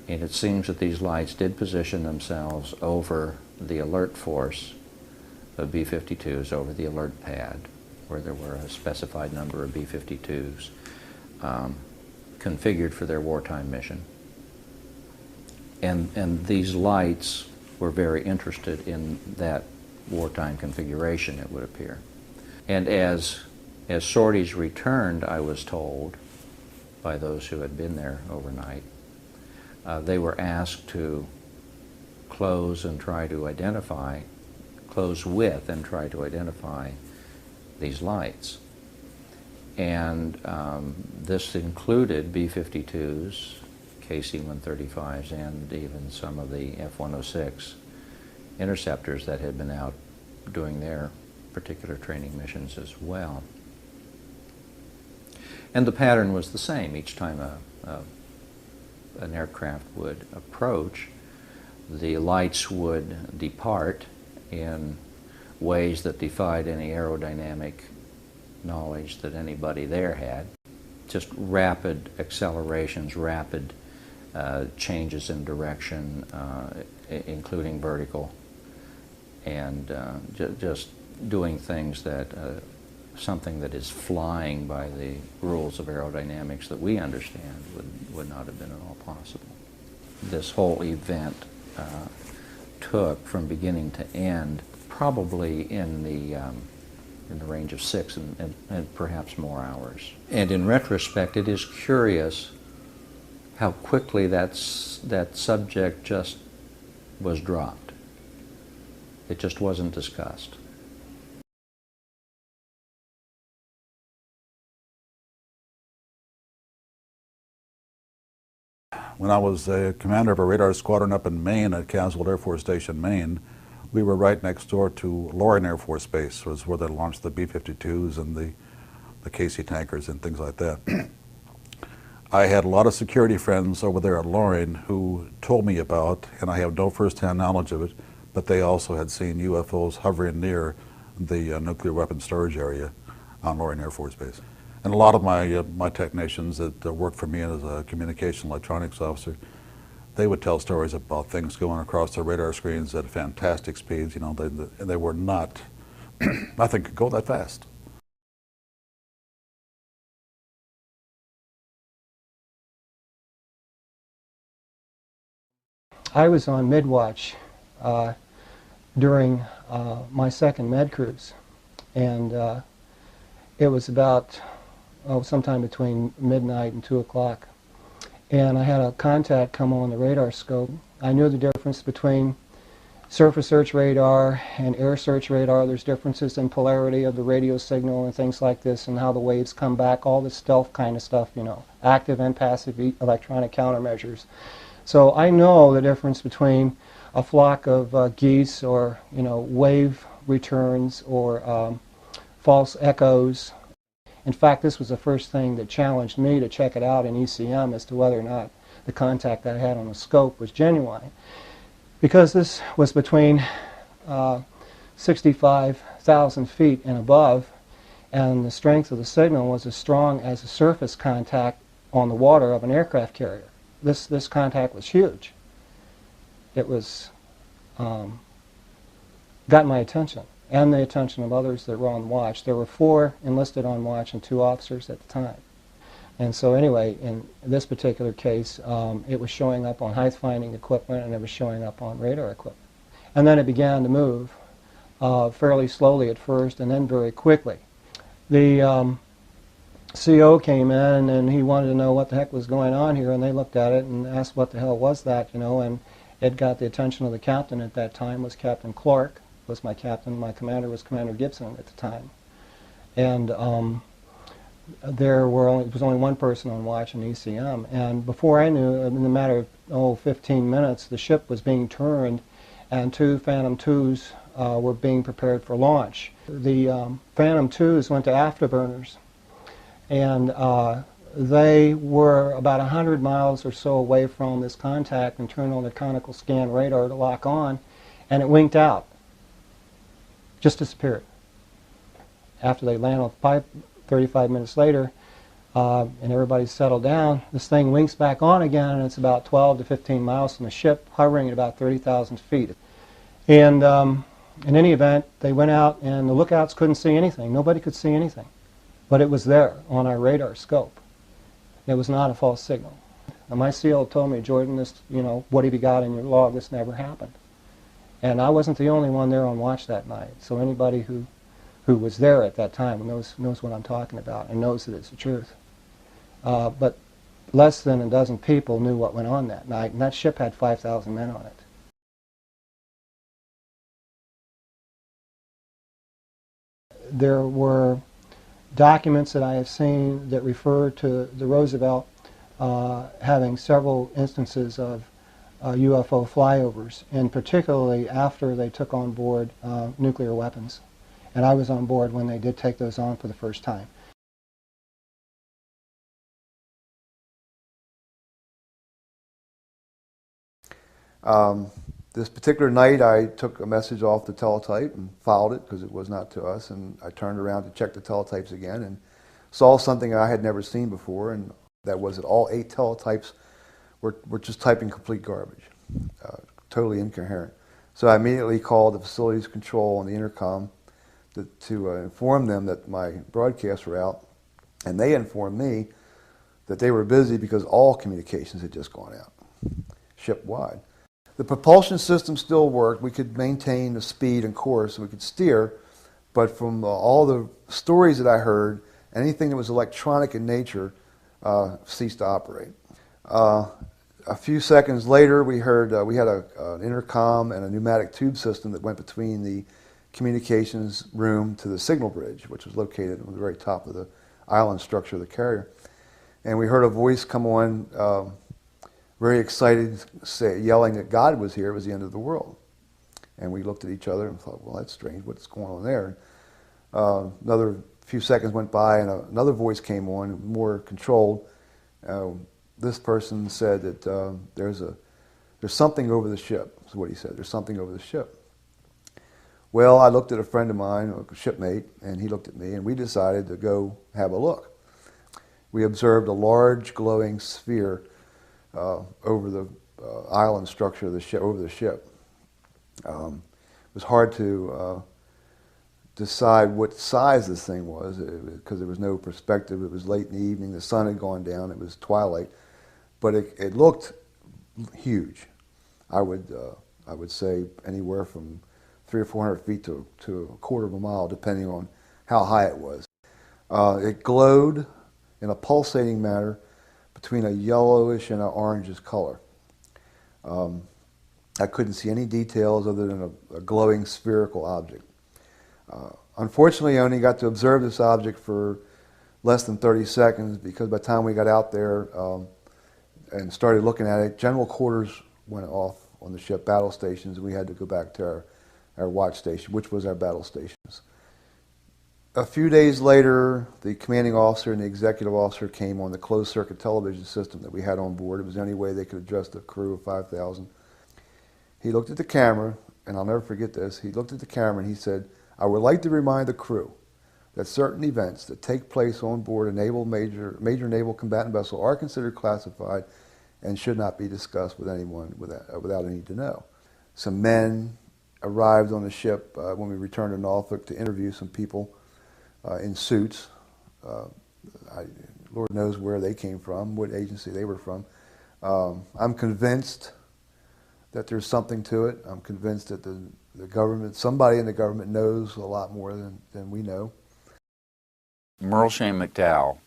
And it seems that these lights did position themselves over the alert force of B-52s, over the alert pad, where there were a specified number of B-52s configured for their wartime mission. And these lights were very interested in that wartime configuration, it would appear. And as sorties returned, I was told by those who had been there overnight, they were asked to close with and try to identify these lights. And this included B-52s, KC-135s, and even some of the F-106 interceptors that had been out doing their particular training missions as well. And the pattern was the same. Each time an aircraft would approach, the lights would depart in ways that defied any aerodynamic knowledge that anybody there had. Just rapid accelerations, rapid changes in direction, including vertical, and just doing things that something that is flying by the rules of aerodynamics that we understand would not have been at all possible. This whole event took from beginning to end probably in the range of 6 and perhaps more hours. And in retrospect, it is curious how quickly that subject just was dropped. It just wasn't discussed. When I was a commander of a radar squadron up in Maine at Caswell Air Force Station, Maine, we were right next door to Loring Air Force Base, was where they launched the B-52s and the KC tankers and things like that. I had a lot of security friends over there at Loring who told me about, and I have no first-hand knowledge of it, but they also had seen UFOs hovering near the nuclear weapons storage area on Loring Air Force Base. And a lot of my technicians that worked for me as a communication electronics officer, they would tell stories about things going across the radar screens at fantastic speeds. You know, they were not, nothing could go that fast. I was on mid-watch during my second med cruise, and it was about sometime between midnight and 2 o'clock. And I had a contact come on the radar scope. I knew the difference between surface search radar and air search radar. There's differences in polarity of the radio signal and things like this, and how the waves come back, all the stealth kind of stuff, you know, active and passive electronic countermeasures. So I know the difference between a flock of geese, or, you know, wave returns, or false echoes. In fact, this was the first thing that challenged me to check it out in ECM as to whether or not the contact that I had on the scope was genuine. Because this was between 65,000 feet and above, and the strength of the signal was as strong as a surface contact on the water of an aircraft carrier. This contact was huge. It was got my attention, and the attention of others that were on watch. There were 4 enlisted on watch and 2 officers at the time. And so anyway, in this particular case, it was showing up on height-finding equipment, and it was showing up on radar equipment. And then it began to move fairly slowly at first, and then very quickly. The CO came in, and he wanted to know what the heck was going on here, and they looked at it and asked what the hell was that, you know, and it got the attention of the captain at that time. Was Captain Clark, was my captain. My commander was Commander Gibson at the time. And there was only one person on watch in ECM, and before I knew, in a matter of 15 minutes, the ship was being turned, and 2 Phantom IIs were being prepared for launch. The Phantom IIs went to afterburners, and they were about 100 miles or so away from this contact and turned on their conical scan radar to lock on, and it winked out. Just disappeared. After they land on the pipe 35 minutes later, and everybody's settled down, this thing winks back on again, and it's about 12 to 15 miles from the ship, hovering at about 30,000 feet. And in any event, they went out, and the lookouts couldn't see anything. Nobody could see anything. But it was there on our radar scope. It was not a false signal. And my SEAL told me, Jordan, this, what have you got in your log? This never happened. And I wasn't the only one there on watch that night. So anybody who was there at that time knows what I'm talking about and knows that it's the truth. But less than a dozen people knew what went on that night, and that ship had 5,000 men on it. There were documents that I have seen that refer to the Roosevelt having several instances of UFO flyovers, and particularly after they took on board nuclear weapons. And I was on board when they did take those on for the first time. This particular night, I took a message off the teletype and filed it because it was not to us, and I turned around to check the teletypes again and saw something I had never seen before, and that was that all 8 teletypes were just typing complete garbage, totally incoherent. So I immediately called the facilities control on the intercom to inform them that my broadcasts were out, and they informed me that they were busy because all communications had just gone out, ship-wide. The propulsion system still worked. We could maintain the speed and course, we could steer, but from all the stories that I heard, anything that was electronic in nature ceased to operate. A few seconds later, we heard we had an intercom and a pneumatic tube system that went between the communications room to the signal bridge, which was located on the very top of the island structure of the carrier. And we heard a voice come on, very excited, yelling that God was here, it was the end of the world. And we looked at each other and thought, well, that's strange, what's going on there? Another few seconds went by and another voice came on, more controlled. This person said that there's something over the ship, is what he said, there's something over the ship. Well, I looked at a friend of mine, a shipmate, and he looked at me, and we decided to go have a look. We observed a large glowing sphere over the island structure of the ship, over the ship. It was hard to decide what size this thing was because there was no perspective. It was late in the evening, the sun had gone down, it was twilight, but it looked huge. I would say anywhere from 300 or 400 feet to a quarter of a mile, depending on how high it was. It glowed in a pulsating manner between a yellowish and an orangish color. I couldn't see any details other than a glowing spherical object. Unfortunately, I only got to observe this object for less than 30 seconds because by the time we got out there and started looking at it, general quarters went off on the ship, battle stations, and we had to go back to our watch station, which was our battle stations. A few days later, the commanding officer and the executive officer came on the closed-circuit television system that we had on board. It was the only way they could address the crew of 5,000. He looked at the camera, and I'll never forget this. He looked at the camera and he said, "I would like to remind the crew that certain events that take place on board a major naval combatant vessel are considered classified and should not be discussed with anyone without any to know." Some men arrived on the ship when we returned to Norfolk to interview some people in suits. Lord knows where they came from, what agency they were from. I'm convinced that there's something to it. I'm convinced that the government, somebody in the government knows a lot more than we know. Merle Shane McDowell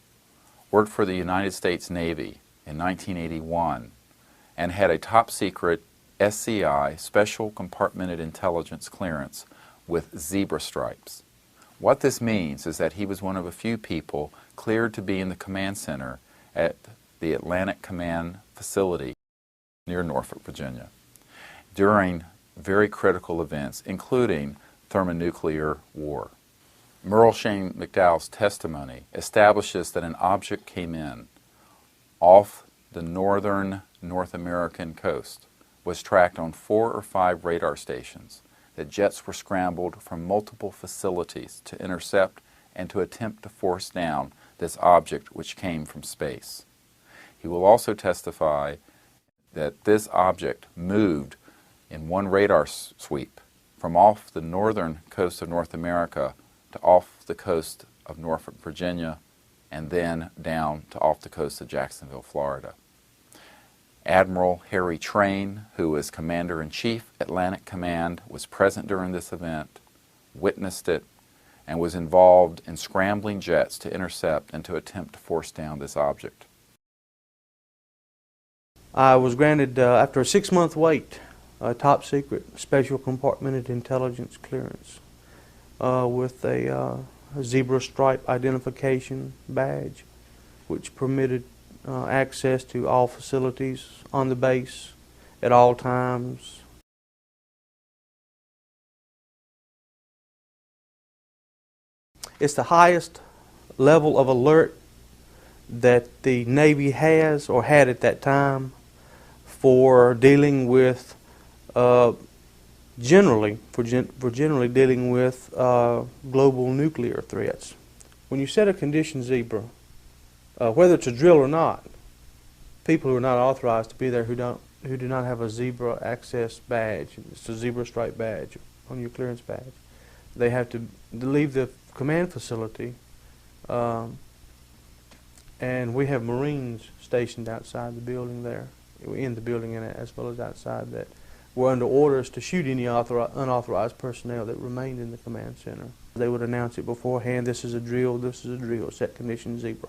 worked for the United States Navy in 1981 and had a top secret SCI, Special Compartmented Intelligence clearance with zebra stripes. What this means is that he was one of a few people cleared to be in the command center at the Atlantic Command Facility near Norfolk, Virginia. During very critical events, including thermonuclear war. Merle Shane McDowell's testimony establishes that an object came in off the northern North American coast, was tracked on 4 or 5 radar stations, that jets were scrambled from multiple facilities to intercept and to attempt to force down this object which came from space. He will also testify that this object moved in one radar sweep from off the northern coast of North America to off the coast of Norfolk, Virginia, and then down to off the coast of Jacksonville, Florida. Admiral Harry Train, who was Commander-in-Chief, Atlantic Command, was present during this event, witnessed it, and was involved in scrambling jets to intercept and to attempt to force down this object. I was granted, after a 6-month wait, a top secret special compartmented intelligence clearance with a zebra stripe identification badge, which permitted access to all facilities on the base at all times. It's the highest level of alert that the Navy has or had at that time for dealing with generally dealing with global nuclear threats. When you set a condition zebra, whether it's a drill or not, people who are not authorized to be there who do not have a zebra access badge, it's a zebra stripe badge on your clearance badge, they have to leave the command facility, and we have Marines stationed outside the building there, in the building and as well as outside, that were under orders to shoot any unauthorized personnel that remained in the command center. They would announce it beforehand, this is a drill, set condition zebra.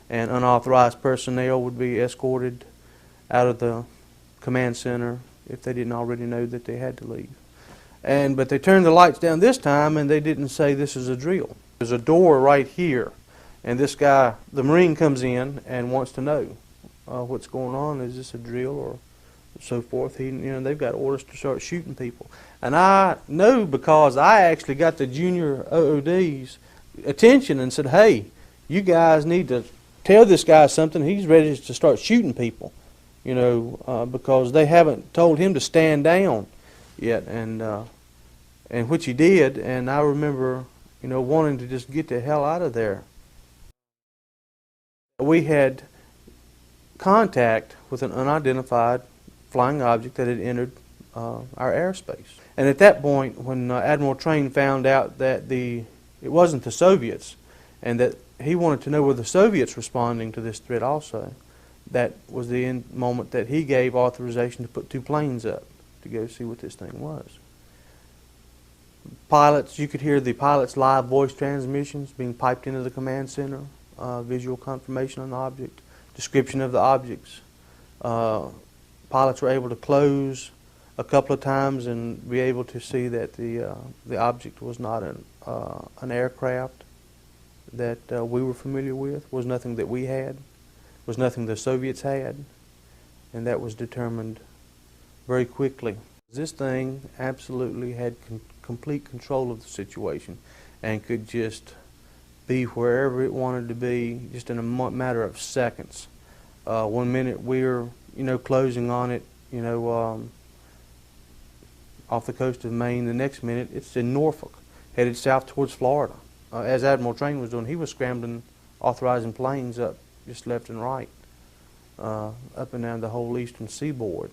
And unauthorized personnel would be escorted out of the command center if they didn't already know that they had to leave. But they turned the lights down this time and they didn't say this is a drill. There's a door right here, and this guy, the Marine, comes in and wants to know what's going on. Is this a drill or so forth? They've got orders to start shooting people. And I know because I actually got the junior OOD's attention and said, hey, you guys need to tell this guy something. He's ready to start shooting people, because they haven't told him to stand down yet, and which he did. And I remember, wanting to just get the hell out of there. We had contact with an unidentified flying object that had entered our airspace. And at that point, when Admiral Train found out that it wasn't the Soviets, and that he wanted to know were the Soviets responding to this threat also, that was the moment that he gave authorization to put 2 planes up to go see what this thing was. Pilots, you could hear the pilots' live voice transmissions being piped into the command center, visual confirmation on the object, description of the objects. Pilots were able to close a couple of times and be able to see that the object was not an aircraft that we were familiar with, was nothing that we had, was nothing the Soviets had, and that was determined very quickly. This thing absolutely had complete control of the situation and could just be wherever it wanted to be just in a matter of seconds. One minute we're closing on it off the coast of Maine, the next minute it's in Norfolk, headed south towards Florida. As Admiral Train was doing, he was scrambling, authorizing planes up just left and right, up and down the whole eastern seaboard.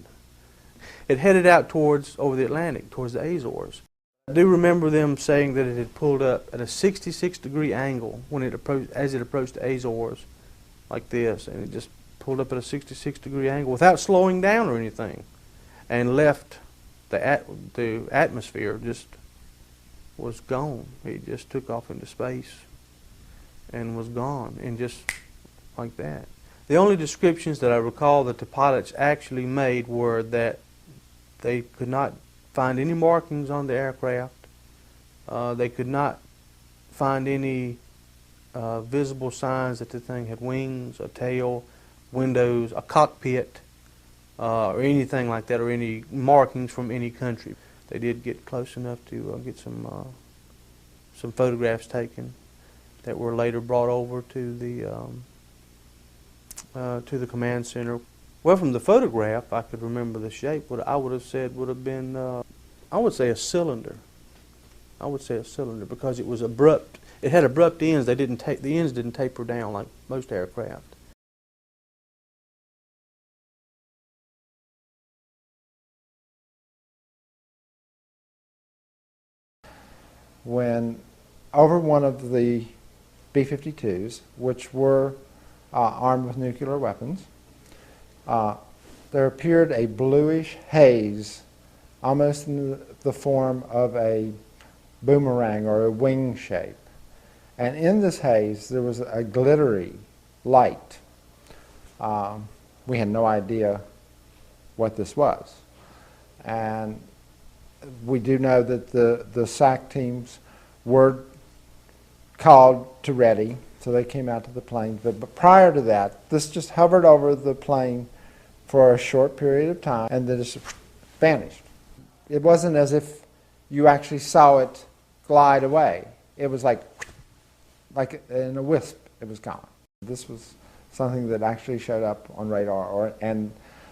It headed out over the Atlantic, towards the Azores. I do remember them saying that it had pulled up at a 66-degree angle as it approached the Azores, like this, and it just pulled up at a 66-degree angle without slowing down or anything, and left the atmosphere just was gone. It just took off into space and was gone, and just like that. The only descriptions that I recall that the pilots actually made were that they could not find any markings on the aircraft. They could not find any visible signs that the thing had wings, a tail, windows, a cockpit, or anything like that, or any markings from any country. they did get close enough to get some photographs taken that were later brought over to the command center. Well, from the photograph, I could remember the shape. What I would have said would have been, I would say a cylinder. I would say a cylinder because it was abrupt. It had abrupt ends. The ends didn't taper down like most aircraft. When over one of the B-52s, which were armed with nuclear weapons, there appeared a bluish haze, almost in the form of a boomerang or a wing shape. And in this haze, there was a glittery light. We had no idea what this was. And we do know that the SAC teams were called to ready, so they came out to the plane. But prior to that, this just hovered over the plane for a short period of time and then just vanished. It wasn't as if you actually saw it glide away. It was like in a wisp, it was gone. This was something that actually showed up on radar, and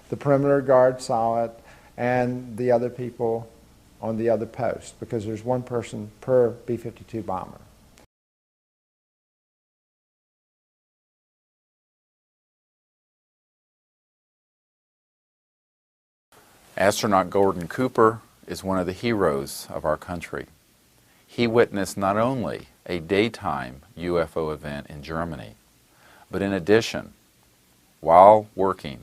the perimeter guard saw it, and the other people on the other post, because there's one person per B-52 bomber. Astronaut Gordon Cooper is one of the heroes of our country. He witnessed not only a daytime UFO event in Germany, but in addition, while working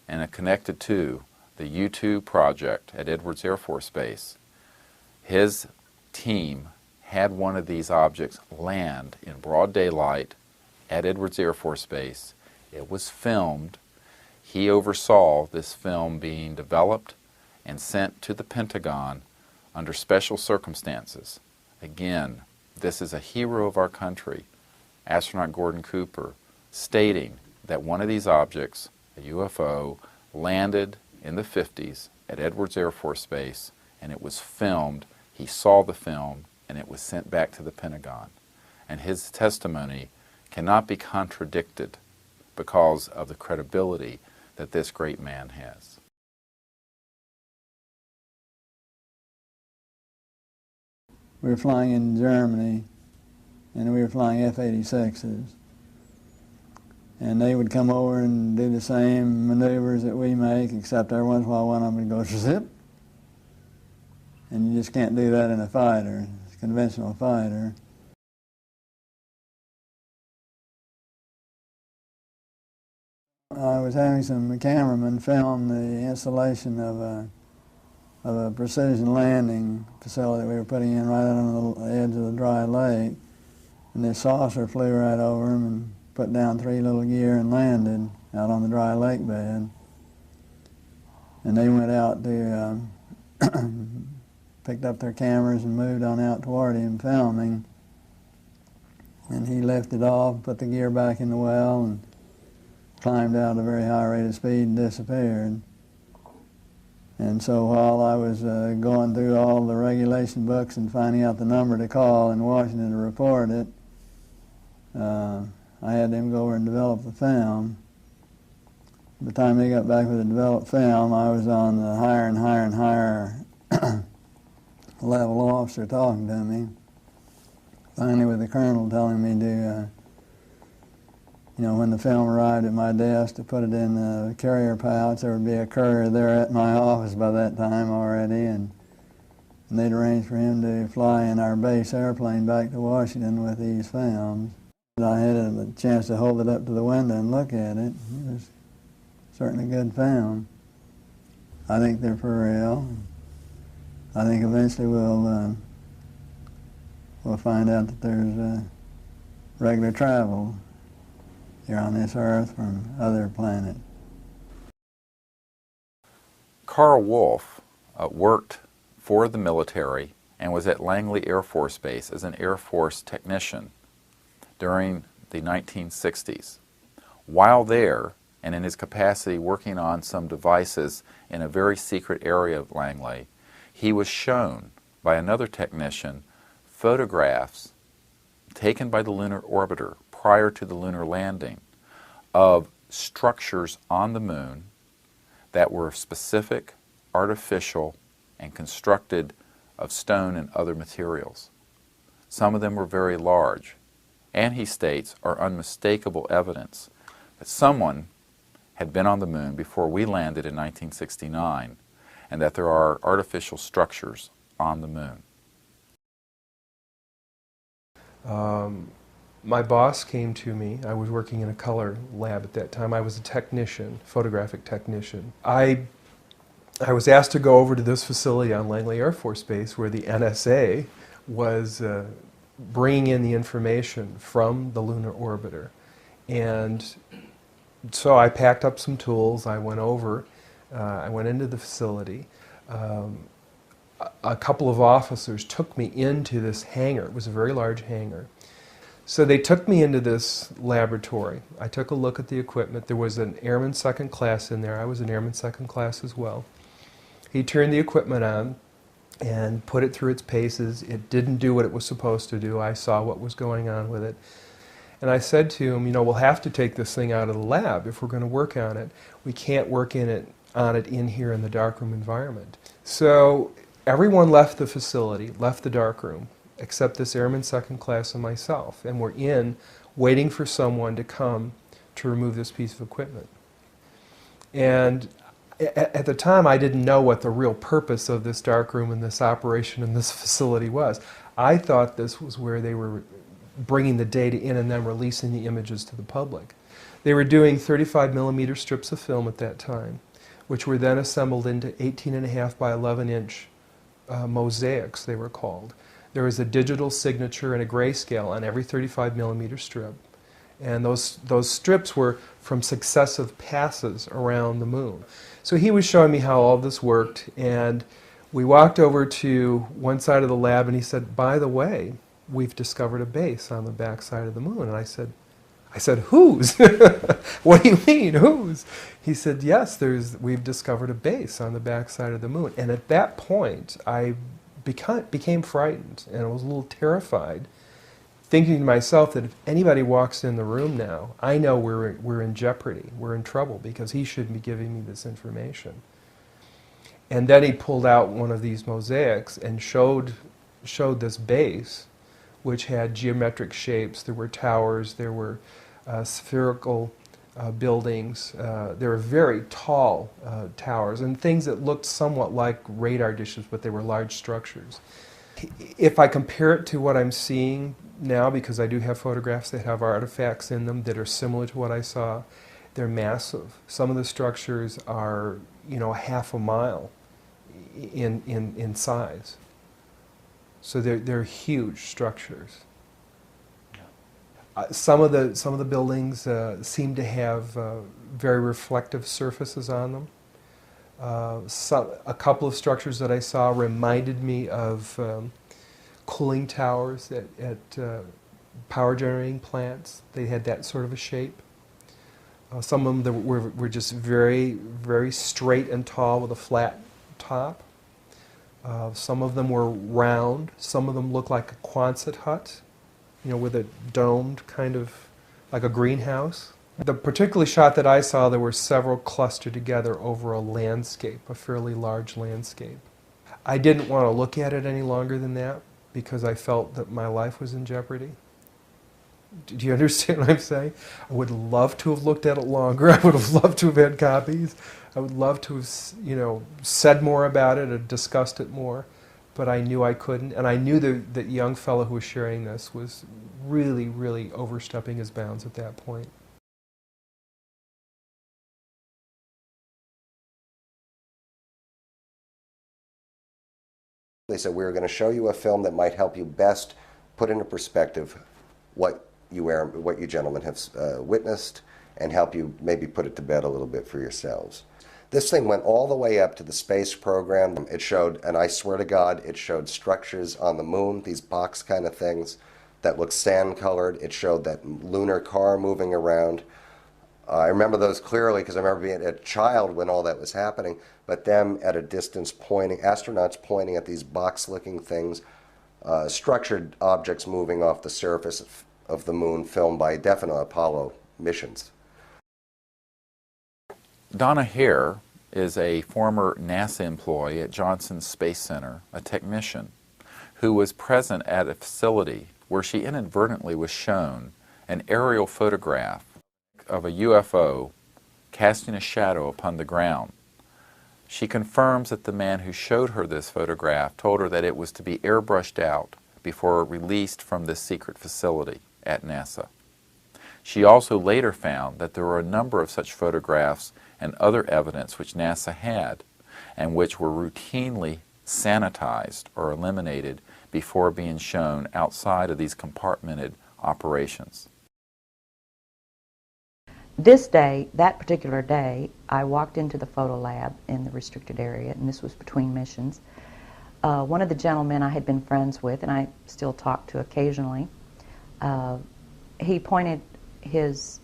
and connected to the U-2 project at Edwards Air Force Base, his team had one of these objects land in broad daylight at Edwards Air Force Base. It was filmed. He oversaw this film being developed and sent to the Pentagon under special circumstances. Again, this is a hero of our country, astronaut Gordon Cooper, stating that one of these objects, a UFO, landed in the 50s at Edwards Air Force Base, and it was filmed. He saw the film, and it was sent back to the Pentagon. And his testimony cannot be contradicted because of the credibility that this great man has. We were flying in Germany, and we were flying F-86s. And they would come over and do the same maneuvers that we make, except every once in a while one of them would go zip. And you just can't do that in a fighter, a conventional fighter. I was having some cameramen film the installation of a precision landing facility we were putting in right on the edge of the dry lake. And this saucer flew right over them and put down 3 little gear and landed out on the dry lake bed. And they went out to, picked up their cameras and moved on out toward him filming. And he lifted off, put the gear back in the well, and climbed out at a very high rate of speed and disappeared. And so while I was going through all the regulation books and finding out the number to call in Washington to report it, I had them go over and develop the film. By the time they got back with the developed film, I was on the higher and higher and higher level officer talking to me. Finally with the colonel telling me to, when the film arrived at my desk, to put it in the carrier pouch. There would be a courier there at my office by that time already, and they'd arranged for him to fly in our base airplane back to Washington with these films. I had a chance to hold it up to the window and look at it. It was certainly a good film. I think they're for real. I think eventually we'll find out that there's regular travel here on this Earth from other planets. Carl Wolf worked for the military and was at Langley Air Force Base as an Air Force technician during the 1960s. While there, and in his capacity working on some devices in a very secret area of Langley, he was shown by another technician photographs taken by the lunar orbiter prior to the lunar landing of structures on the moon that were specific, artificial, and constructed of stone and other materials. Some of them were very large, and he states are unmistakable evidence that someone had been on the moon before we landed in 1969, and that there are artificial structures on the moon. My boss came to me. I was working in a color lab at that time. I was a technician, photographic technician. I was asked to go over to this facility on Langley Air Force Base where the NSA was bringing in the information from the lunar orbiter. And so I packed up some tools. I went over. I went into the facility. A couple of officers took me into this hangar. It was a very large hangar. So they took me into this laboratory. I took a look at the equipment. There was an airman second class in there. I was an airman second class as well. He turned the equipment on and put it through its paces. It didn't do what it was supposed to do. I saw what was going on with it. And I said to him, you know, we'll have to take this thing out of the lab if we're going to work on it. We can't work on it in here in the darkroom environment. So everyone left the facility, left the darkroom, except this airman second class and myself. And we're in waiting for someone to come to remove this piece of equipment. And at the time, I didn't know what the real purpose of this darkroom and this operation in this facility was. I thought this was where they were bringing the data in and then releasing the images to the public. They were doing 35 millimeter strips of film at that time, which were then assembled into 18.5 by 11 inch mosaics, they were called. There was a digital signature and a grayscale on every 35 millimeter strip. And those strips were from successive passes around the moon. So he was showing me how all this worked, and we walked over to one side of the lab and he said, by the way, we've discovered a base on the back side of the moon. And I said, whose? What do you mean, whose? He said, yes, we've discovered a base on the back side of the moon. And at that point, I became frightened, and I was a little terrified, thinking to myself that if anybody walks in the room now, I know we're in jeopardy, we're in trouble, because he shouldn't be giving me this information. And then he pulled out one of these mosaics and showed this base, which had geometric shapes. There were towers, there were spherical buildings, there were very tall towers, and things that looked somewhat like radar dishes, but they were large structures. If I compare it to what I'm seeing now, because I do have photographs that have artifacts in them that are similar to what I saw, they're massive. Some of the structures are, you know, half a mile in size. So they're huge structures. Some of the buildings seem to have very reflective surfaces on them. A couple of structures that I saw reminded me of cooling towers at power generating plants. They had that sort of a shape. Some of them were just very, very straight and tall with a flat top. Some of them were round. Some of them looked like a Quonset hut, you know, with a domed kind of, like a greenhouse. The particular shot that I saw, there were several clustered together over a landscape, a fairly large landscape. I didn't want to look at it any longer than that because I felt that my life was in jeopardy. Do you understand what I'm saying? I would love to have looked at it longer. I would have loved to have had copies. I would love to have, you know, said more about it or discussed it more, but I knew I couldn't. And I knew that young fellow who was sharing this was really, really overstepping his bounds at that point. They said, we were going to show you a film that might help you best put into perspective what you gentlemen have witnessed and help you maybe put it to bed a little bit for yourselves. This thing went all the way up to the space program. It showed, and I swear to God, it showed structures on the moon, these box kind of things that looked sand-colored. It showed that lunar car moving around. I remember those clearly because I remember being a child when all that was happening, but them at a distance pointing, astronauts pointing at these box-looking things, structured objects moving off the surface of the moon, filmed by definite Apollo missions. Donna Hare is a former NASA employee at Johnson Space Center, a technician, who was present at a facility where she inadvertently was shown an aerial photograph of a UFO casting a shadow upon the ground. She confirms that the man who showed her this photograph told her that it was to be airbrushed out before released from this secret facility at NASA. She also later found that there were a number of such photographs and other evidence which NASA had and which were routinely sanitized or eliminated before being shown outside of these compartmented operations. This day, that particular day, I walked into the photo lab in the restricted area, and this was between missions. One of the gentlemen I had been friends with, and I still talk to occasionally, he pointed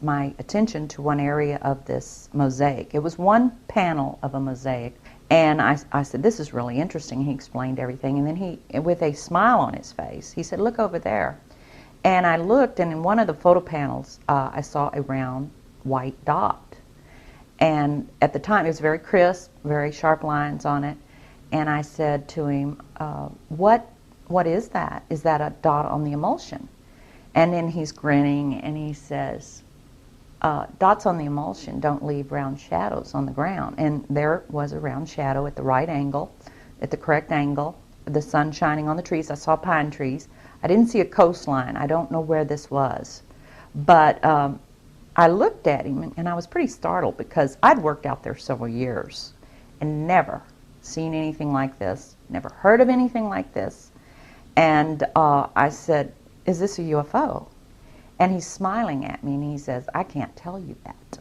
my attention to one area of this mosaic. It was one panel of a mosaic, and I said, "This is really interesting." He explained everything, and then he, with a smile on his face, he said, "Look over there." And I looked, and in one of the photo panels, I saw a round white dot. And at the time, it was very crisp, very sharp lines on it. And I said to him, what is that? Is that a dot on the emulsion? And then he's grinning and he says, dots on the emulsion don't leave round shadows on the ground. And there was a round shadow at the right angle, at the correct angle, the sun shining on the trees. I saw pine trees. I didn't see a coastline. I don't know where this was. But I looked at him and I was pretty startled because I'd worked out there several years and never seen anything like this, never heard of anything like this. And I said, "Is this a UFO?" And he's smiling at me and he says, "I can't tell you that.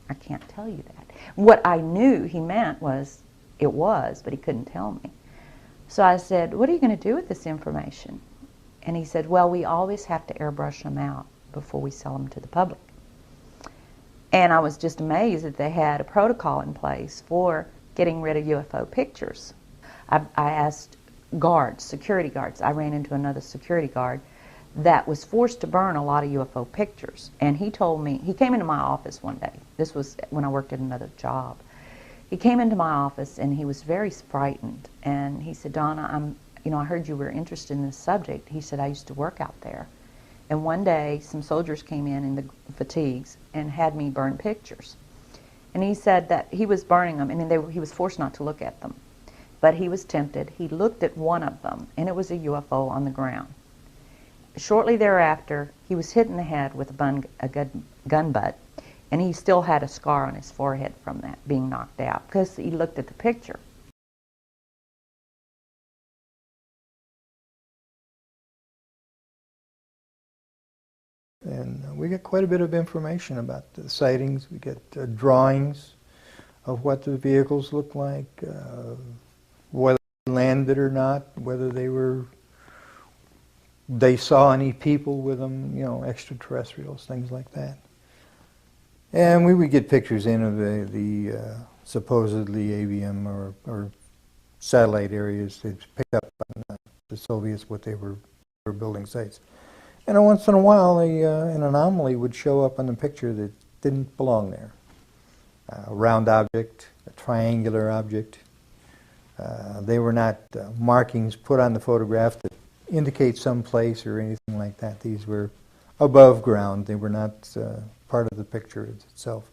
I can't tell you that." What I knew he meant was it was, but he couldn't tell me. So I said, "What are you going to do with this information?" And he said, "Well, we always have to airbrush them out before we sell them to the public." And I was just amazed that they had a protocol in place for getting rid of UFO pictures. I asked guards, security guards. I ran into another security guard that was forced to burn a lot of UFO pictures. And he told me, he came into my office one day. This was when I worked at another job. He came into my office and he was very frightened. And he said, "Donna, I heard you were interested in this subject." He said, "I used to work out there. And one day, some soldiers came in the fatigues and had me burn pictures." And he said that he was burning them, and he was forced not to look at them. But he was tempted. He looked at one of them, and it was a UFO on the ground. Shortly thereafter, he was hit in the head with a gun butt, and he still had a scar on his forehead from that, being knocked out, because he looked at the picture. And we get quite a bit of information about the sightings. We get drawings of what the vehicles look like, whether they landed or not, whether they saw any people with them, extraterrestrials, things like that. And we would get pictures in of the supposedly AVM or satellite areas that picked up on the Soviets, what they were building sites. And once in a while, an anomaly would show up on the picture that didn't belong there. A round object, a triangular object. They were not markings put on the photograph that indicate some place or anything like that. These were above ground. They were not part of the picture itself.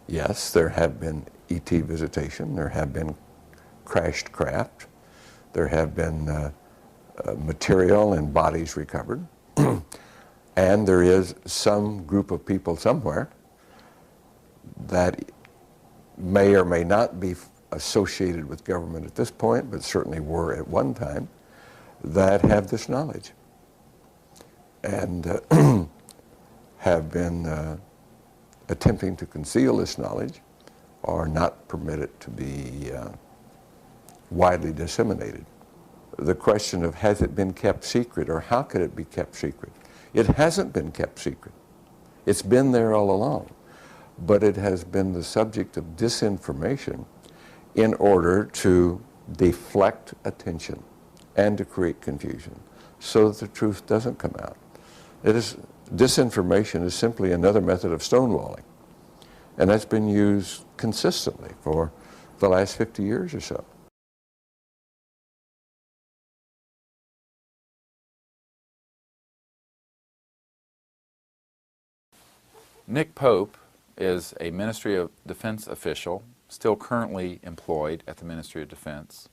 Yes, there have been ET visitation. There have been crashed craft. There have been material and bodies recovered. And there is some group of people somewhere that may or may not be associated with government at this point, but certainly were at one time, that have this knowledge and have been attempting to conceal this knowledge or not permit it to be widely disseminated. The question of has it been kept secret or how could it be kept secret? It hasn't been kept secret. It's been there all along, but it has been the subject of disinformation in order to deflect attention and to create confusion so that the truth doesn't come out. Disinformation is simply another method of stonewalling, and that's been used consistently for the last 50 years or so. Nick Pope is a Ministry of Defense official, still currently employed at the Ministry of Defense,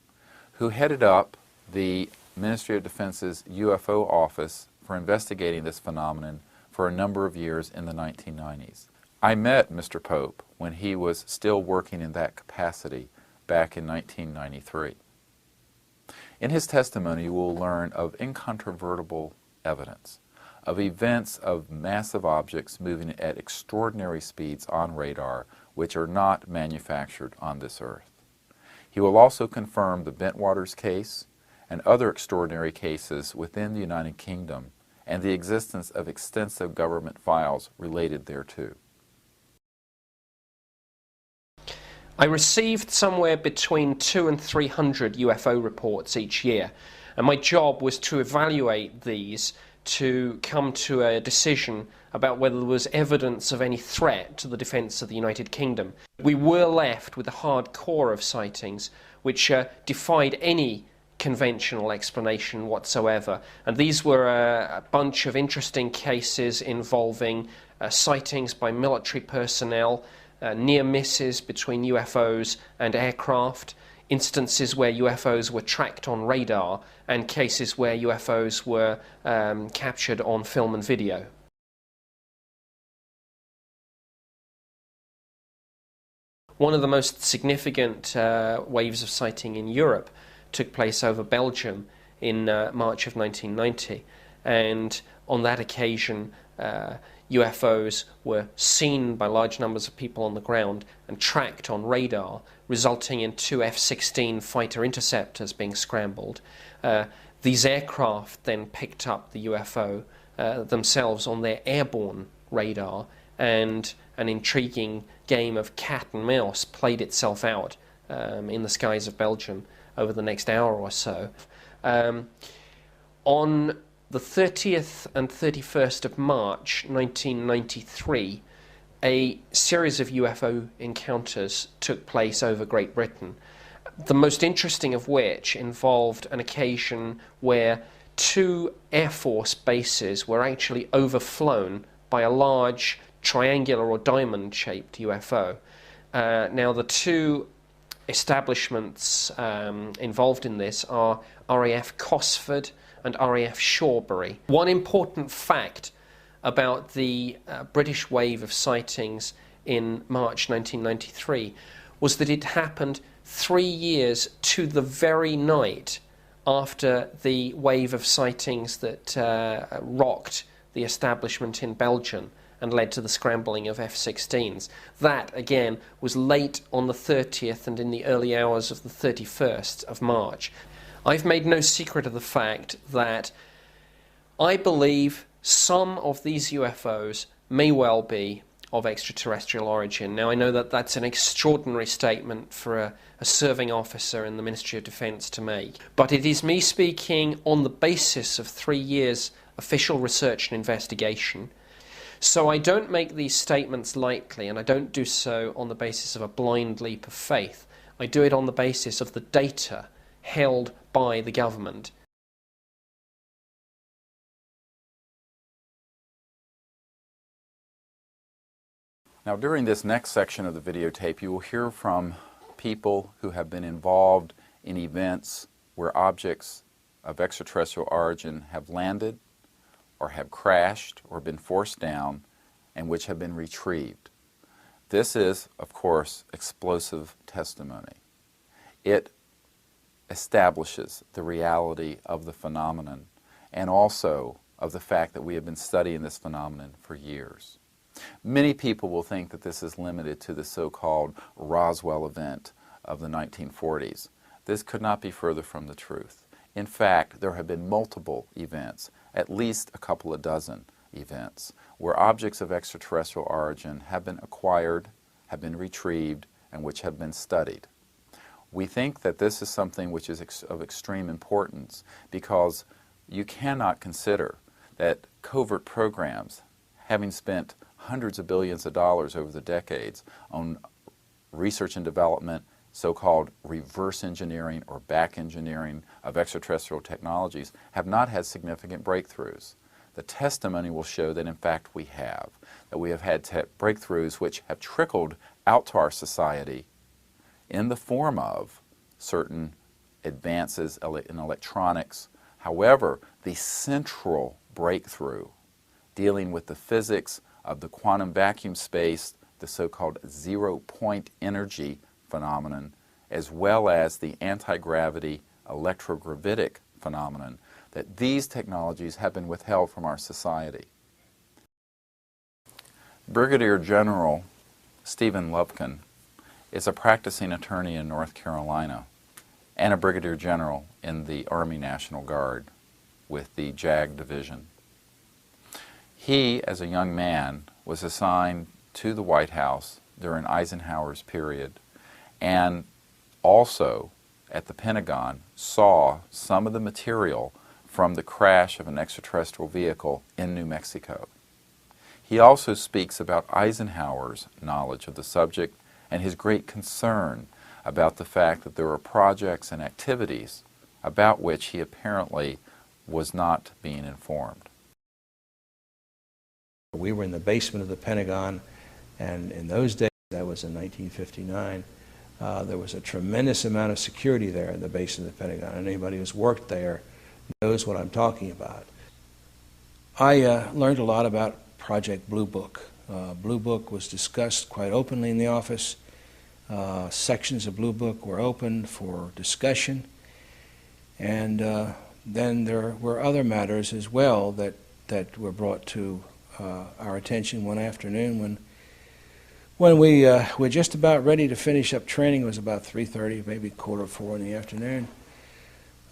who headed up the Ministry of Defense's UFO office for investigating this phenomenon for a number of years in the 1990s. I met Mr. Pope when he was still working in that capacity back in 1993. In his testimony, you will learn of incontrovertible evidence of events of massive objects moving at extraordinary speeds on radar, which are not manufactured on this earth. He will also confirm the Bentwaters case and other extraordinary cases within the United Kingdom and the existence of extensive government files related thereto. I received somewhere between 200 and 300 UFO reports each year, and my job was to evaluate these to come to a decision about whether there was evidence of any threat to the defence of the United Kingdom. We were left with a hard core of sightings which defied any conventional explanation whatsoever, and these were a bunch of interesting cases involving sightings by military personnel, near misses between UFOs and aircraft, instances where UFOs were tracked on radar, and cases where UFOs were captured on film and video. One of the most significant waves of sighting in Europe took place over Belgium in March of 1990, and on that occasion UFOs were seen by large numbers of people on the ground and tracked on radar, resulting in 2 F-16 fighter interceptors being scrambled. These aircraft then picked up the UFO themselves on their airborne radar, and an intriguing game of cat and mouse played itself out in the skies of Belgium over the next hour or so. On the 30th and 31st of March 1993, a series of UFO encounters took place over Great Britain, the most interesting of which involved an occasion where 2 Air Force bases were actually overflown by a large triangular or diamond-shaped UFO. Now, the 2 establishments involved in this are RAF Cosford and RAF Shawbury. One important fact about the British wave of sightings in March 1993 was that it happened 3 years to the very night after the wave of sightings that rocked the establishment in Belgium and led to the scrambling of F-16s. That, again, was late on the 30th and in the early hours of the 31st of March. I've made no secret of the fact that I believe some of these UFOs may well be of extraterrestrial origin. Now, I know that that's an extraordinary statement for a serving officer in the Ministry of Defence to make, but it is me speaking on the basis of 3 years official research and investigation. So I don't make these statements lightly, and I don't do so on the basis of a blind leap of faith. I do it on the basis of the data held by the government. Now, during this next section of the videotape, you will hear from people who have been involved in events where objects of extraterrestrial origin have landed or have crashed or been forced down and which have been retrieved. This is, of course, explosive testimony. It establishes the reality of the phenomenon and also of the fact that we have been studying this phenomenon for years. Many people will think that this is limited to the so-called Roswell event of the 1940s. This could not be further from the truth. In fact, there have been multiple events, at least a couple of dozen events where objects of extraterrestrial origin have been acquired, have been retrieved, and which have been studied. We think that this is something which is of extreme importance because you cannot consider that covert programs, having spent hundreds of billions of dollars over the decades on research and development, so-called reverse engineering or back engineering of extraterrestrial technologies, have not had significant breakthroughs. The testimony will show that in fact we have had breakthroughs which have trickled out to our society in the form of certain advances in electronics. However, the central breakthrough dealing with the physics of the quantum vacuum space, the so-called zero-point energy phenomenon, as well as the anti-gravity electrogravitic phenomenon, that these technologies have been withheld from our society. Brigadier General Stephen Lubkin is a practicing attorney in North Carolina and a brigadier general in the Army National Guard with the JAG Division. He, as a young man, was assigned to the White House during Eisenhower's period, and also at the Pentagon saw some of the material from the crash of an extraterrestrial vehicle in New Mexico. He also speaks about Eisenhower's knowledge of the subject and his great concern about the fact that there were projects and activities about which he apparently was not being informed. We were in the basement of the Pentagon, and in those days, that was in 1959, there was a tremendous amount of security there in the basement of the Pentagon. Anybody who's worked there knows what I'm talking about. I learned a lot about Project Blue Book. Blue Book was discussed quite openly in the office. Sections of Blue Book were opened for discussion, and then there were other matters as well that were brought to our attention one afternoon when we were just about ready to finish up training. It was about 3:30, maybe 3:45 in the afternoon.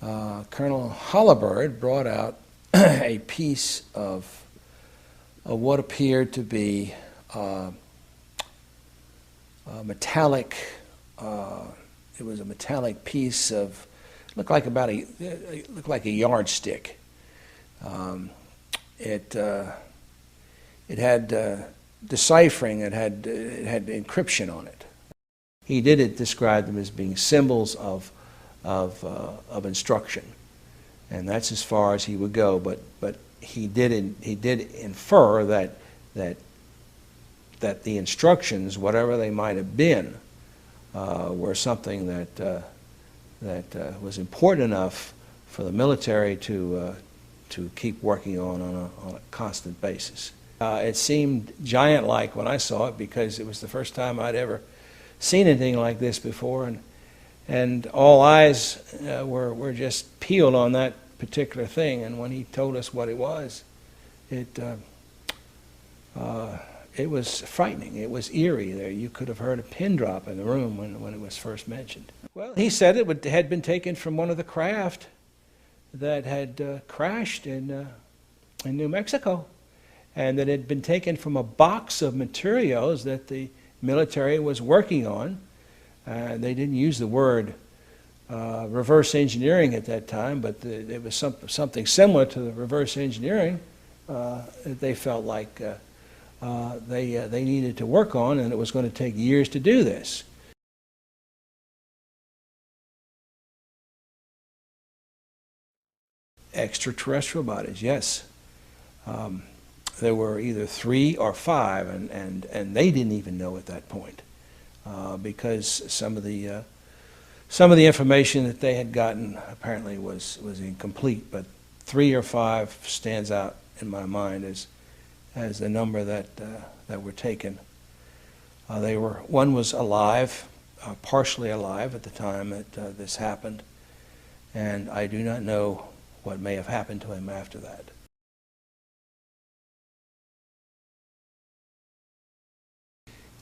Colonel Hollibird brought out a piece of what appeared to be metallic. It was a metallic piece of looked like a yardstick. It had deciphering. It had encryption on it. He did describe them as being symbols of instruction, and that's as far as he would go. But he did infer that the instructions, whatever they might have been, were something that was important enough for the military to keep working on a constant basis. It seemed giant-like when I saw it because it was the first time I'd ever seen anything like this before, and all eyes were just peeled on that particular thing. And when he told us what it was, it was frightening. It was eerie. There, you could have heard a pin drop in the room when it was first mentioned. Well, he said it had been taken from one of the craft that had crashed in New Mexico, and that it had been taken from a box of materials that the military was working on. They didn't use the word reverse engineering at that time, but it was something similar to the reverse engineering that they felt like they needed to work on, and it was going to take years to do this. Extraterrestrial bodies, yes. There were either 3 or 5, and they didn't even know at that point, because some of the information that they had gotten apparently was incomplete. But 3 or 5 stands out in my mind as the number that were taken. One was alive, partially alive at the time that this happened, and I do not know what may have happened to him after that.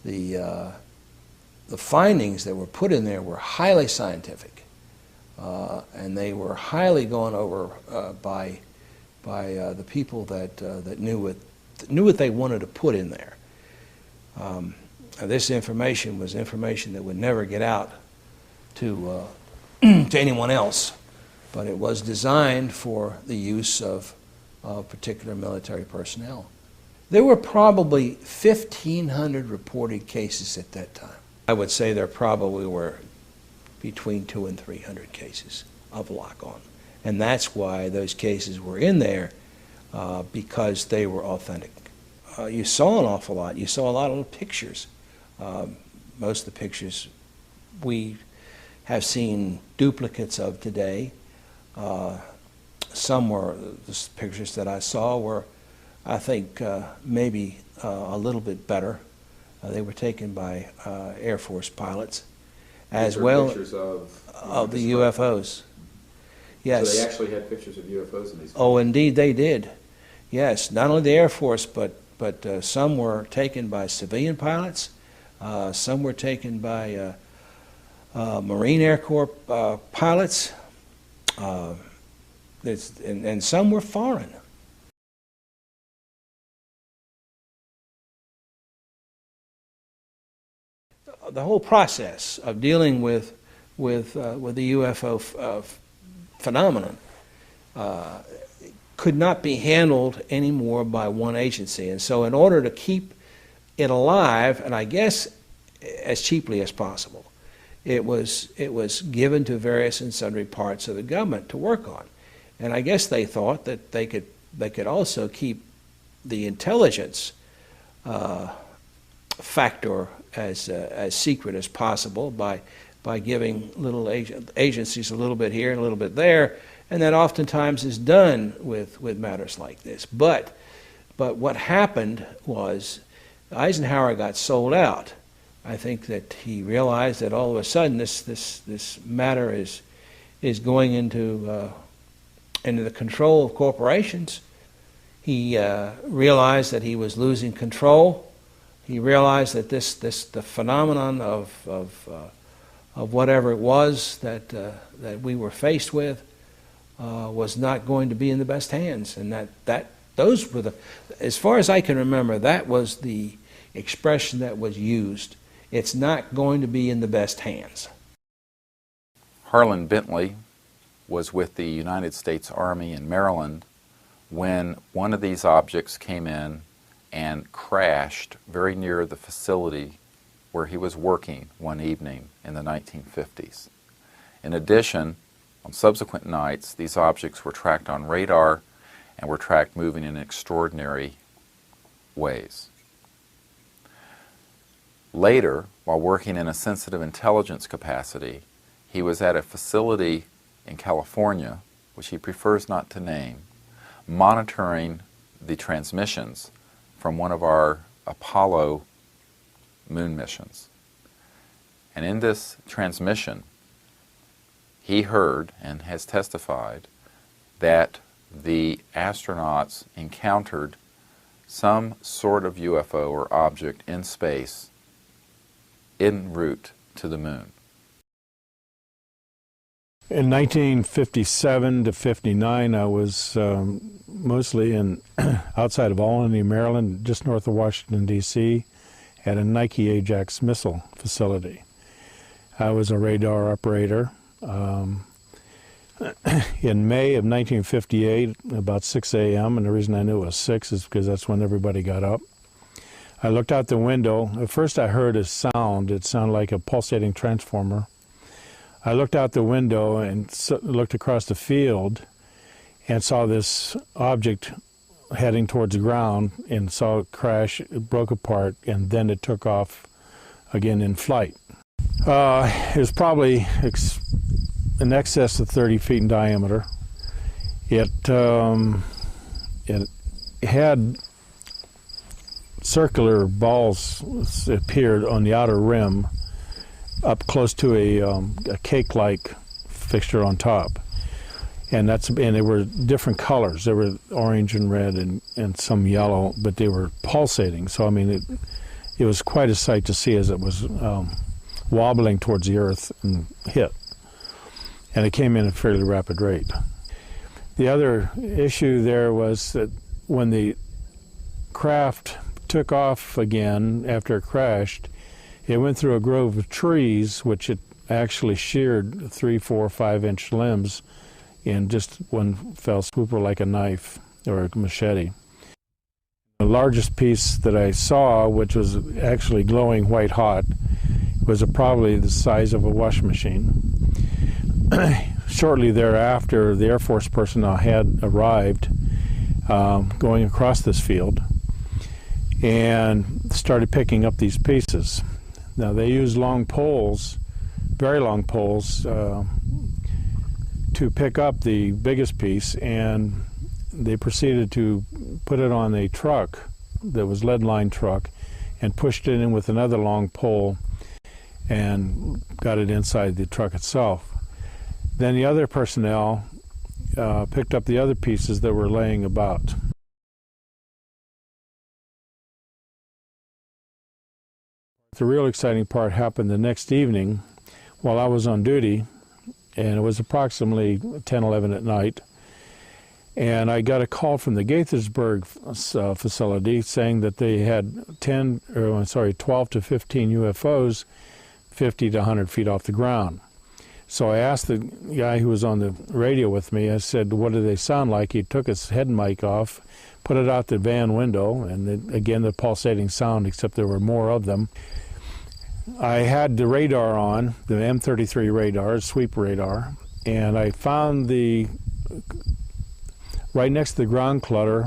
The findings that were put in there were highly scientific, and they were highly gone over by the people that knew knew what they wanted to put in there. This information was information that would never get out to to anyone else, but it was designed for the use of particular military personnel. There were probably 1,500 reported cases at that time. I would say there probably were between 200 and 300 cases of lock-on. And that's why those cases were in there, because they were authentic. You saw an awful lot. You saw a lot of pictures. Most of the pictures we have seen duplicates of today. Some were, the pictures that I saw were, I think, maybe a little bit better. They were taken by Air Force pilots, as well pictures of the UFOs. Yes. So they actually had pictures of UFOs in these. Oh, indeed, they did. Yes, not only the Air Force, but some were taken by civilian pilots. Some were taken by Marine Air Corps pilots, and some were foreign. The whole process of dealing with the UFO phenomenon could not be handled anymore by one agency, and so in order to keep it alive, and I guess as cheaply as possible, it was given to various and sundry parts of the government to work on, and I guess they thought that they could also keep the intelligence factor as secret as possible by giving little agencies a little bit here and a little bit there, and that oftentimes is done with matters like this. But what happened was Eisenhower got sold out. I think that he realized that all of a sudden this matter is going into the control of corporations. He realized that he was losing control. He realized that the phenomenon of whatever it was that we were faced with was not going to be in the best hands, and those were as far as I can remember, that was the expression that was used. It's not going to be in the best hands. Harlan Bentley was with the United States Army in Maryland when one of these objects came in and crashed very near the facility where he was working one evening in the 1950s. In addition, on subsequent nights, these objects were tracked on radar and were tracked moving in extraordinary ways. Later, while working in a sensitive intelligence capacity, he was at a facility in California, which he prefers not to name, monitoring the transmissions from one of our Apollo moon missions. And in this transmission, he heard and has testified that the astronauts encountered some sort of UFO or object in space en route to the moon. In 1957 to 59, I was mostly outside of Albany, Maryland, just north of Washington, D.C., at a Nike Ajax missile facility. I was a radar operator. In May of 1958, about 6 a.m., and the reason I knew it was 6 is because that's when everybody got up, I looked out the window. At first I heard a sound. It sounded like a pulsating transformer. I looked out the window and looked across the field and saw this object heading towards the ground and saw it crash. It broke apart, and then it took off again in flight. It was probably in excess of 30 feet in diameter. It had circular balls appeared on the outer rim up close to a cake-like fixture on top. And they were different colors. They were orange and red and some yellow, but they were pulsating. So, I mean, it was quite a sight to see as it was wobbling towards the earth and hit. And it came in at a fairly rapid rate. The other issue there was that when the craft took off again after it crashed, it went through a grove of trees, which it actually sheared 3, 4, 5-inch limbs in just one fell swoop, like a knife or a machete. The largest piece that I saw, which was actually glowing white hot, was probably the size of a washing machine. Shortly thereafter, the Air Force personnel had arrived going across this field and started picking up these pieces. Now, they used long poles, very long poles, to pick up the biggest piece, and they proceeded to put it on a truck that was lead-lined truck and pushed it in with another long pole and got it inside the truck itself. Then the other personnel picked up the other pieces that were laying about. The real exciting part happened the next evening while I was on duty, and it was approximately 10, 11 at night. And I got a call from the Gaithersburg facility saying that they had 12 to 15 UFOs 50 to 100 feet off the ground. So I asked the guy who was on the radio with me, I said, what do they sound like? He took his head mic off, put it out the van window, and again the pulsating sound, except there were more of them. I had the radar on, the M33 radar, sweep radar, and I found right next to the ground clutter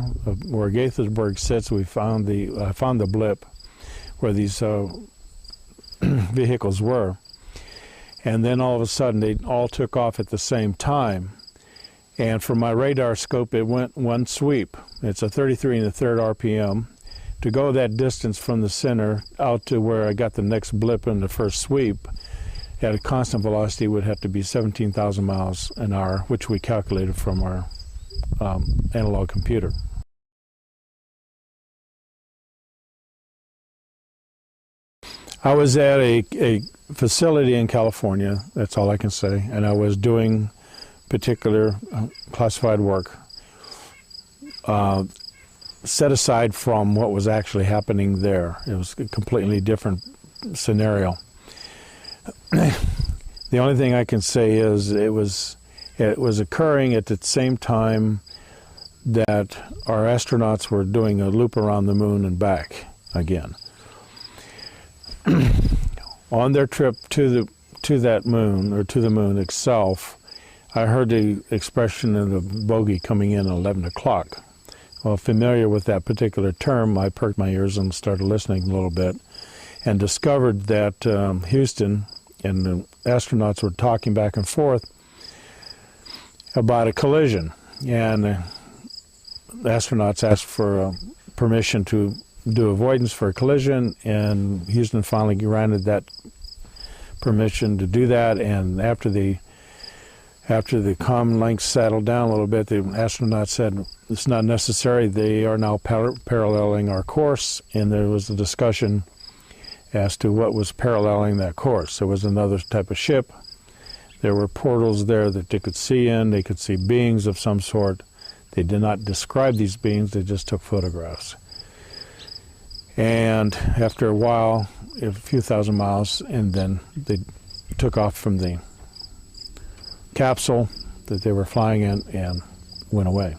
where Gaithersburg sits, I found the blip where these vehicles were. And then all of a sudden they all took off at the same time. And from my radar scope it went one sweep. It's a 33 1/3 RPM. To go that distance from the center out to where I got the next blip in the first sweep at a constant velocity would have to be 17,000 miles an hour, which we calculated from our analog computer. I was at a facility in California, that's all I can say, and I was doing particular classified work set aside from what was actually happening there. It was a completely different scenario. The only thing I can say is it was occurring at the same time that our astronauts were doing a loop around the moon and back again. On their trip to that moon, or to the moon itself, I heard the expression of the bogey coming in at 11 o'clock. Well, familiar with that particular term, I perked my ears and started listening a little bit and discovered that Houston and the astronauts were talking back and forth about a collision. And the astronauts asked for permission to do avoidance for a collision, and Houston finally granted that permission to do that. And after the comm links settled down a little bit, the astronauts said it's not necessary. They are now paralleling our course, and there was a discussion as to what was paralleling that course. There was another type of ship. There were portals there that they could see in. They could see beings of some sort. They did not describe these beings. They just took photographs. And after a while, a few thousand miles, and then they took off from the capsule that they were flying in and went away.